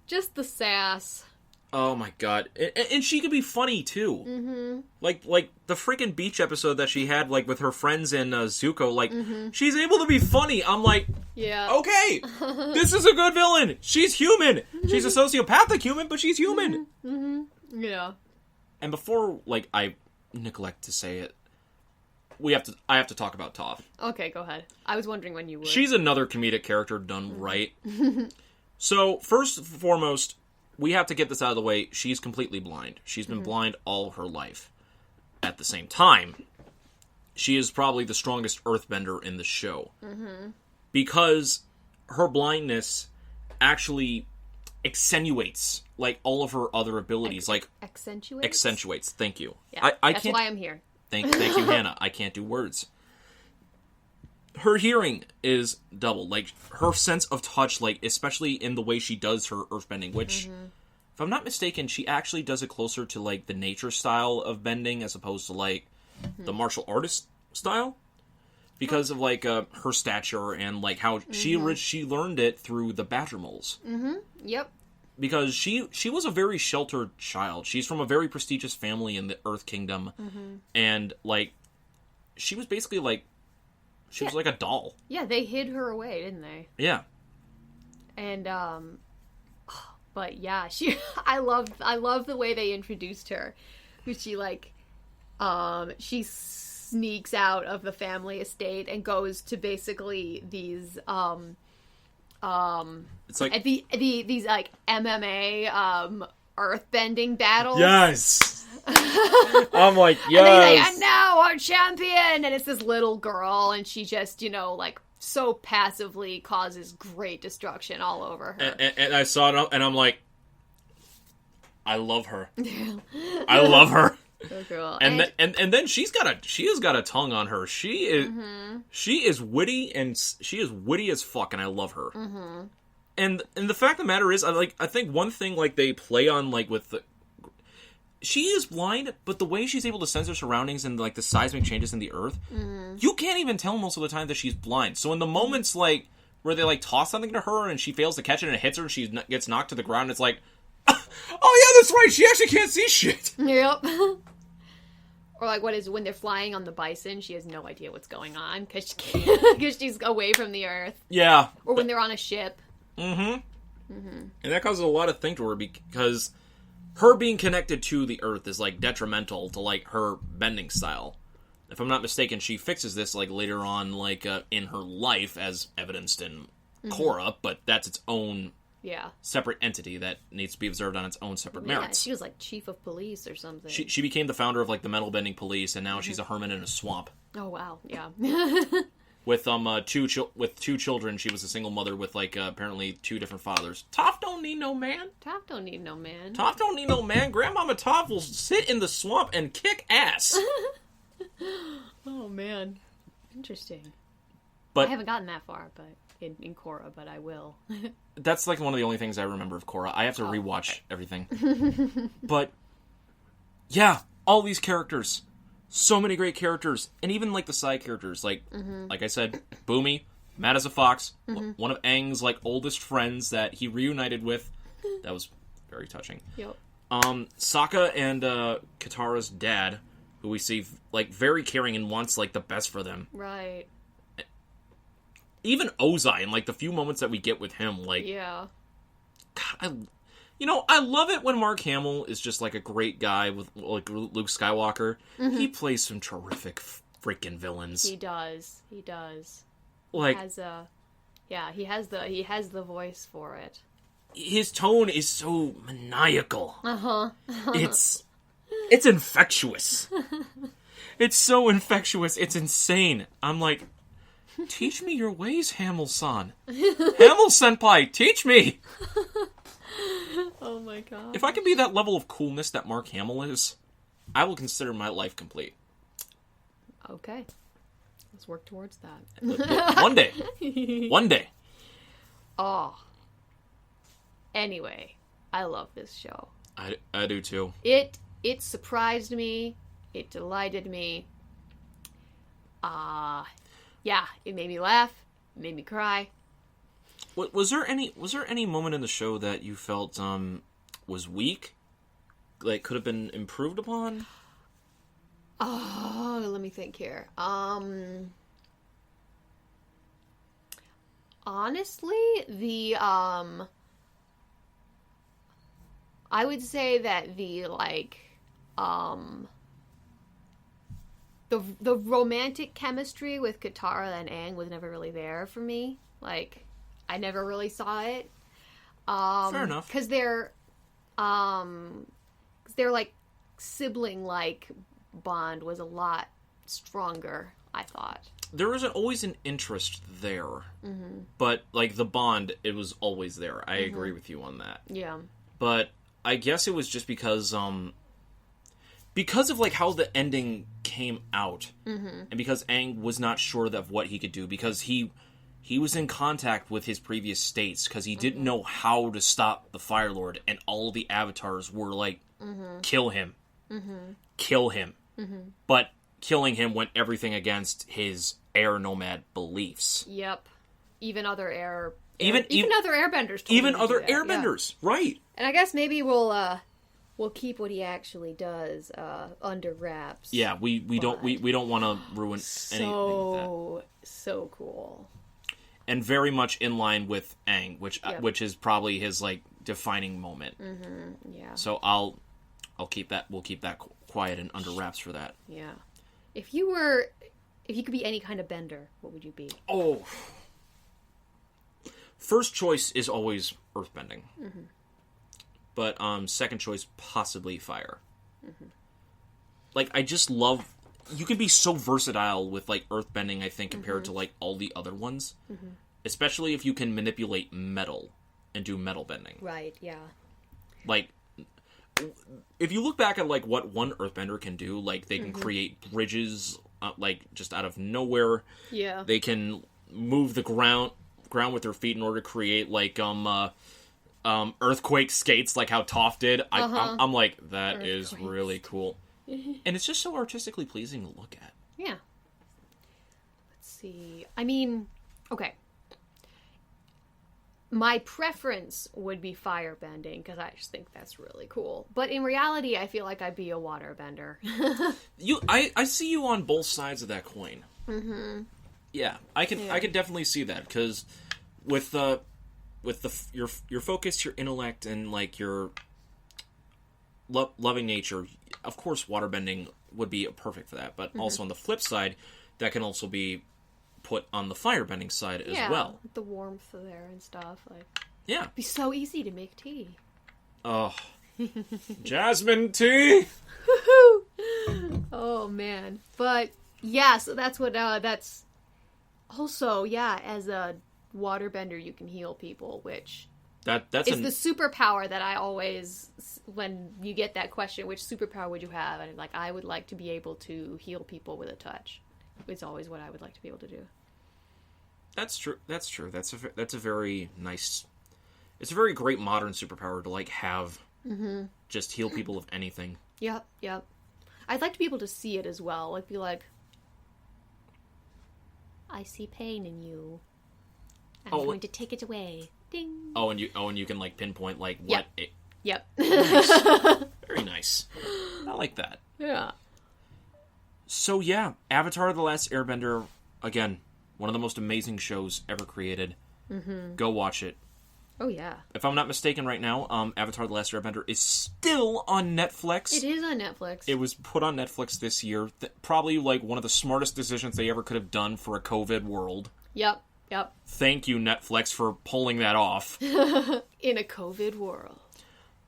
just the sass. Oh my god, and she could be funny too. Like the freaking beach episode that she had, like with her friends and Zuko. Like she's able to be funny. I'm like, yeah, okay, this is a good villain. She's human. She's a sociopathic human, but she's human. Yeah. And before I neglect to say it, I have to talk about Toph. Okay, go ahead. I was wondering when you would. She's another comedic character done right. So first and foremost, we have to get this out of the way. She's completely blind. She's been blind all her life. at the same time, she is probably the strongest earthbender in the show. Mm-hmm. Because her blindness actually accentuates, like, all of her other abilities. Accentuates? Accentuates, thank you. Yeah, I that's can't, why I'm here. Thank you, Hannah. I can't do words. Her hearing is double. Like, her sense of touch, like, especially in the way she does her earthbending, which, if I'm not mistaken, she actually does it closer to, like, the nature style of bending as opposed to, like, the martial artist style. Because of, like, her stature and, like, how she learned it through the badger moles. Mm-hmm. Yep. Because she was a very sheltered child. She's from a very prestigious family in the Earth Kingdom. Mm-hmm. And, like, she was basically, like, she was like a doll. Yeah, they hid her away, didn't they? Yeah. And, but yeah, I love the way they introduced her. She, like, she sneaks out of the family estate and goes to basically these, it's like these like MMA earthbending battles. Yes. I'm like, yes. And they like, and now our champion, and it's this little girl, and she just, like, so passively causes great destruction all over her. And I saw it, and I'm like, I love her. I love her. So cool. And then she has got a tongue on her. She is witty, and she is witty as fuck, and I love her. Mm-hmm. And the fact of the matter is, I think one thing, like, they play on, like, with the, she is blind, but the way she's able to sense her surroundings and, like, the seismic changes in the earth, you can't even tell most of the time that she's blind. So in the moments, like, where they, like, toss something to her and she fails to catch it and it hits her and she gets knocked to the ground, it's like, oh yeah, that's right, she actually can't see shit. Yep. Or, like, when they're flying on the bison, she has no idea what's going on because she's away from the earth. Yeah. Or when they're on a ship. Mm-hmm. Mm-hmm. And that causes a lot of think to her because her being connected to the earth is, like, detrimental to, like, her bending style. If I'm not mistaken, she fixes this, like, later on, like, in her life, as evidenced in Korra, but that's its own separate entity that needs to be observed on its own separate merits. She was, like, chief of police or something. She became the founder of, like, the metal bending police, and now she's a hermit in a swamp. Oh, wow, yeah. With two children, she was a single mother with, like, apparently 2 different fathers. Toph don't need no man. Toph don't need no man. Toph don't need no man. Grandmama Toph will sit in the swamp and kick ass. Oh, man. Interesting. But I haven't gotten that far, but in Korra, but I will. That's, like, one of the only things I remember of Korra. I have to rewatch everything. But, yeah, all these characters. So many great characters, and even, like, the side characters, like I said, Boomy, mad as a fox, one of Aang's, like, oldest friends that he reunited with. That was very touching. Yep. Sokka and Katara's dad, who we see, like, very caring and wants, like, the best for them. Right. Even Ozai, and, like, the few moments that we get with him, like... Yeah. God, I love it when Mark Hamill is just, like, a great guy with, like, Luke Skywalker. He plays some terrific freaking villains. He does. Like, he has the voice for it. His tone is so maniacal. Uh-huh. It's infectious. It's so infectious. It's insane. I'm like, teach me your ways, Hamill-san. Hamill-senpai, teach me! Oh my god. If I can be that level of coolness that Mark Hamill is, I will consider my life complete. Okay. Let's work towards that. One day. One day. Oh. Anyway, I love this show. I do too. It surprised me. It delighted me. Yeah, it made me laugh. It made me cry. Was there any moment in the show that you felt was weak? Like, could have been improved upon? Oh, let me think here. Honestly, I would say that the romantic chemistry with Katara and Aang was never really there for me. Like, I never really saw it. Fair enough. Because they're like sibling-like bond was a lot stronger, I thought. There wasn't always an interest there. Mm-hmm. But, like, the bond, it was always there. I agree with you on that. Yeah. But I guess it was just because of, like, how the ending came out. Mm-hmm. And because Aang was not sure of what he could do. Because he was in contact with his previous states. Because he didn't know how to stop the Fire Lord. And all the avatars were like, kill him. Mm-hmm. Kill him. Mm-hmm. But killing him went everything against his air nomad beliefs. Yep. Even other other airbenders. Even other airbenders, right? And I guess maybe we'll keep what he actually does under wraps. Yeah, we don't want to ruin anything with that. So cool. And very much in line with Aang, which is probably his like defining moment. Mm-hmm. Yeah. So we'll keep that quiet and under wraps for that. Yeah. If you could be any kind of bender, what would you be? Oh. First choice is always earthbending. Mm-hmm. But second choice, possibly fire. Mm-hmm. Like, I just love... You can be so versatile with, like, earthbending, I think, compared to, like, all the other ones. Mm-hmm. Especially if you can manipulate metal and do metal bending. Right, yeah. Like... If you look back at, like, what one earthbender can do, like, they can create bridges, like, just out of nowhere. Yeah. They can move the ground with their feet in order to create, like, earthquake skates, like how Toph did. I'm like, that is really cool. And it's just so artistically pleasing to look at. Yeah. Let's see. I mean, okay. My preference would be firebending, because I just think that's really cool. But in reality, I feel like I'd be a waterbender. I see you on both sides of that coin. Mm-hmm. Yeah, I can definitely see that, because with your focus, your intellect, and like your loving nature, of course, waterbending would be perfect for that. But also on the flip side, that can also be put on the firebending side as well. The warmth there and stuff. Like, yeah, it'd be so easy to make tea. Oh, jasmine tea. Oh man, but yeah, so that's what that's also as a waterbender you can heal people, which that's the superpower that I always, when you get that question, which superpower would you have, and like, I would like to be able to heal people with a touch. It's always what I would like to be able to do. That's true. That's a very nice. It's a very great modern superpower to like have. Mm-hmm. Just heal people of anything. Yep. I'd like to be able to see it as well. Like, be like, I see pain in you. I'm going to take it away. Ding. And you can like pinpoint like what. Yep. Nice. Very nice. I like that. Yeah. So yeah, Avatar: The Last Airbender, again, one of the most amazing shows ever created. Mm-hmm. Go watch it. Oh yeah. If I'm not mistaken right now, Avatar: The Last Airbender is still on Netflix. It is on Netflix. It was put on Netflix this year. Probably like one of the smartest decisions they ever could have done for a COVID world. Yep. Thank you, Netflix, for pulling that off. In a COVID world.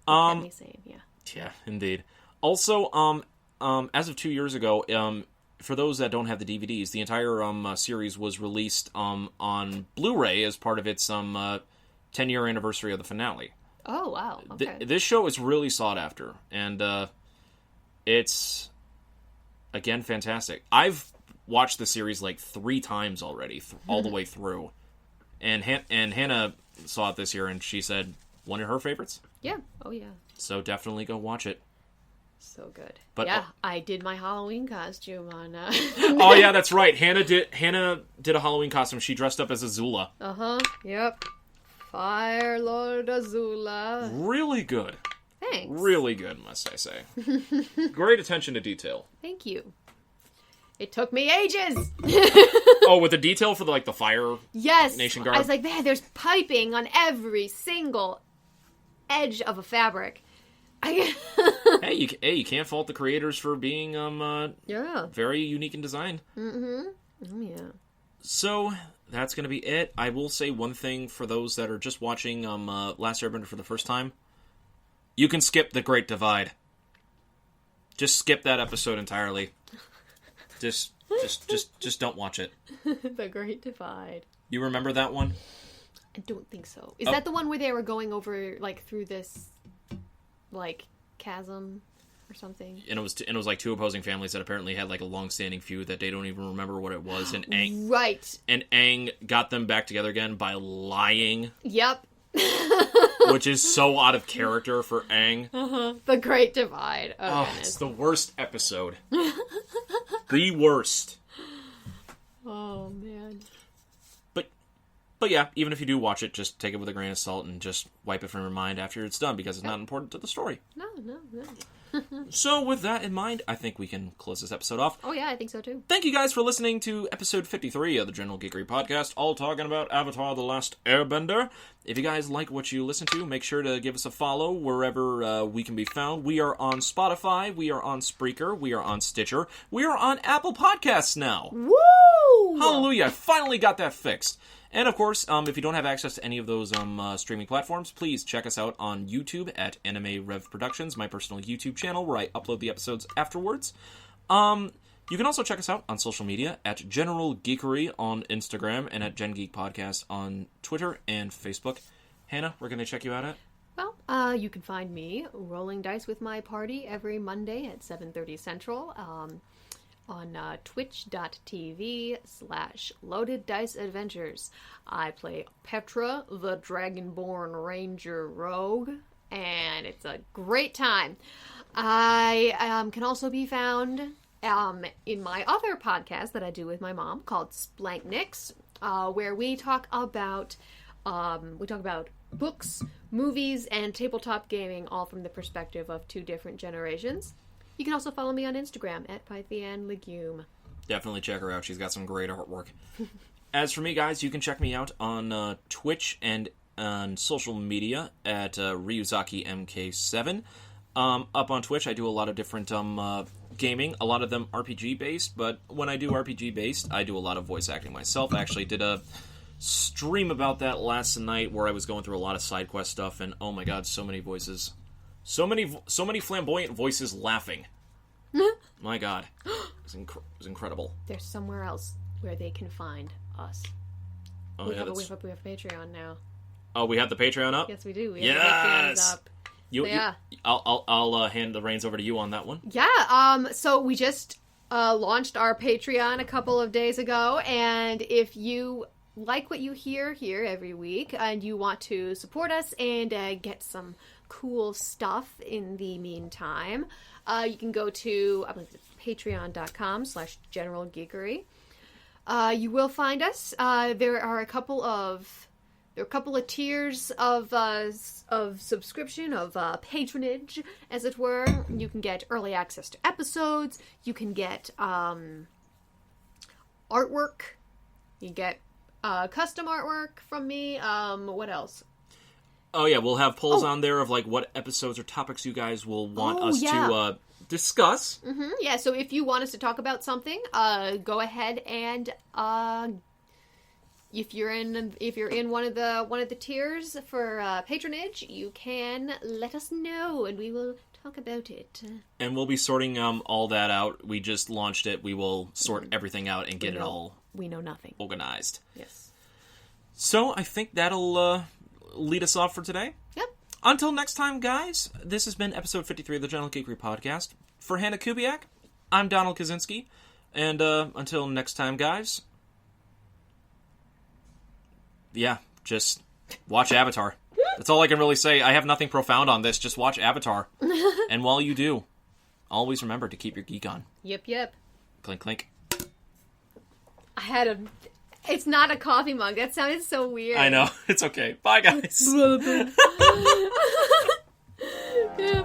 Kept me sane, yeah. Yeah, indeed. Also, as of 2 years ago, for those that don't have the DVDs, the entire series was released on Blu-ray as part of its 10-year anniversary of the finale. Oh, wow. Okay. This show is really sought after, and it's, again, fantastic. I've watched the series like 3 times already, all the way through. And Hannah saw it this year, and she said, one of her favorites? Yeah. Oh, yeah. So definitely go watch it. So good. But yeah, I did my Halloween costume on... Oh, yeah, that's right. Hannah did a Halloween costume. She dressed up as Azula. Uh-huh. Yep. Fire Lord Azula. Really good. Thanks. Really good, must I say. Great attention to detail. Thank you. It took me ages. Oh, with the detail for the fire nation guard? I was like, man, there's piping on every single edge of a fabric. Hey, you can't fault the creators for being very unique in design. Mm-hmm. Oh, yeah. So that's going to be it. I will say one thing for those that are just watching Last Airbender for the first time. You can skip the Great Divide. Just skip that episode entirely. Just don't watch it. The Great Divide. You remember that one? I don't think so. Is that the one where they were going over, like, through this, like, chasm or something? And it was like two opposing families that apparently had, like, a long-standing feud that they don't even remember what it was. And Aang... Right. And Aang got them back together again by lying. Yep. Which is so out of character for Aang. The Great Divide. Oh, it's the worst episode. The worst. Oh, man. But yeah, even if you do watch it, just take it with a grain of salt and just wipe it from your mind after it's done, because it's not important to the story. No. So with that in mind, I think we can close this episode off. Oh yeah, I think so too. Thank you guys for listening to episode 53 of the General Geekery Podcast, all talking about Avatar: The Last Airbender. If you guys like what you listen to, make sure to give us a follow wherever we can be found. We are on Spotify, we are on Spreaker, we are on Stitcher, we are on Apple Podcasts now. Woo! Hallelujah, I finally got that fixed. And, of course, if you don't have access to any of those streaming platforms, please check us out on YouTube at Anime Rev Productions, my personal YouTube channel, where I upload the episodes afterwards. You can also check us out on social media at General Geekery on Instagram and at Gen Geek Podcast on Twitter and Facebook. Hannah, where can they check you out at? Well, you can find me rolling dice with my party every Monday at 7:30 Central. On twitch.tv/Loaded Dice Adventures. I play Petra, the Dragonborn Ranger Rogue, and it's a great time. I can also be found in my other podcast that I do with my mom called SPLANCHNIC, where we talk about books, movies, and tabletop gaming, all from the perspective of two different generations. You can also follow me on Instagram at PythianLegume. Definitely check her out. She's got some great artwork. As for me, guys, you can check me out on Twitch and on social media at RyuzakiMK7. Up on Twitch, I do a lot of different gaming, a lot of them RPG-based, but when I do RPG-based, I do a lot of voice acting myself. I actually did a stream about that last night where I was going through a lot of side quest stuff, and oh my god, so many voices. So many flamboyant voices laughing. My god. It was incredible. There's somewhere else where they can find us. Oh, we have Patreon now. Oh, we have the Patreon up? Yes, we do. We have the Patreons up. I'll hand the reins over to you on that one. Yeah, so we just launched our Patreon a couple of days ago, and if you like what you hear here every week and you want to support us and get some cool stuff in the meantime, you can go to patreon.com/generalgeekery. You will find us. There are a couple of tiers of subscription, of patronage, as it were. You can get early access to episodes. You can get artwork. You get custom artwork from me. What else? Oh yeah, we'll have polls on there of like what episodes or topics you guys will want us to discuss. Mm-hmm. Yeah, so if you want us to talk about something, go ahead and if you're in one of the tiers for patronage, you can let us know and we will talk about it. And we'll be sorting all that out. We just launched it. We will sort everything out and get it all. We know nothing. Organized. Yes. So I think that'll lead us off for today. Yep. Until next time, guys, this has been episode 53 of the General Geekery Podcast. For Hannah Kubiak, I'm Donald Kaczynski, and until next time, guys, yeah, just watch Avatar. That's all I can really say. I have nothing profound on this. Just watch Avatar. And while you do, always remember to keep your geek on. Yep. Clink, clink. It's not a coffee mug. That sounded so weird. I know. It's okay. Bye, guys. Yeah,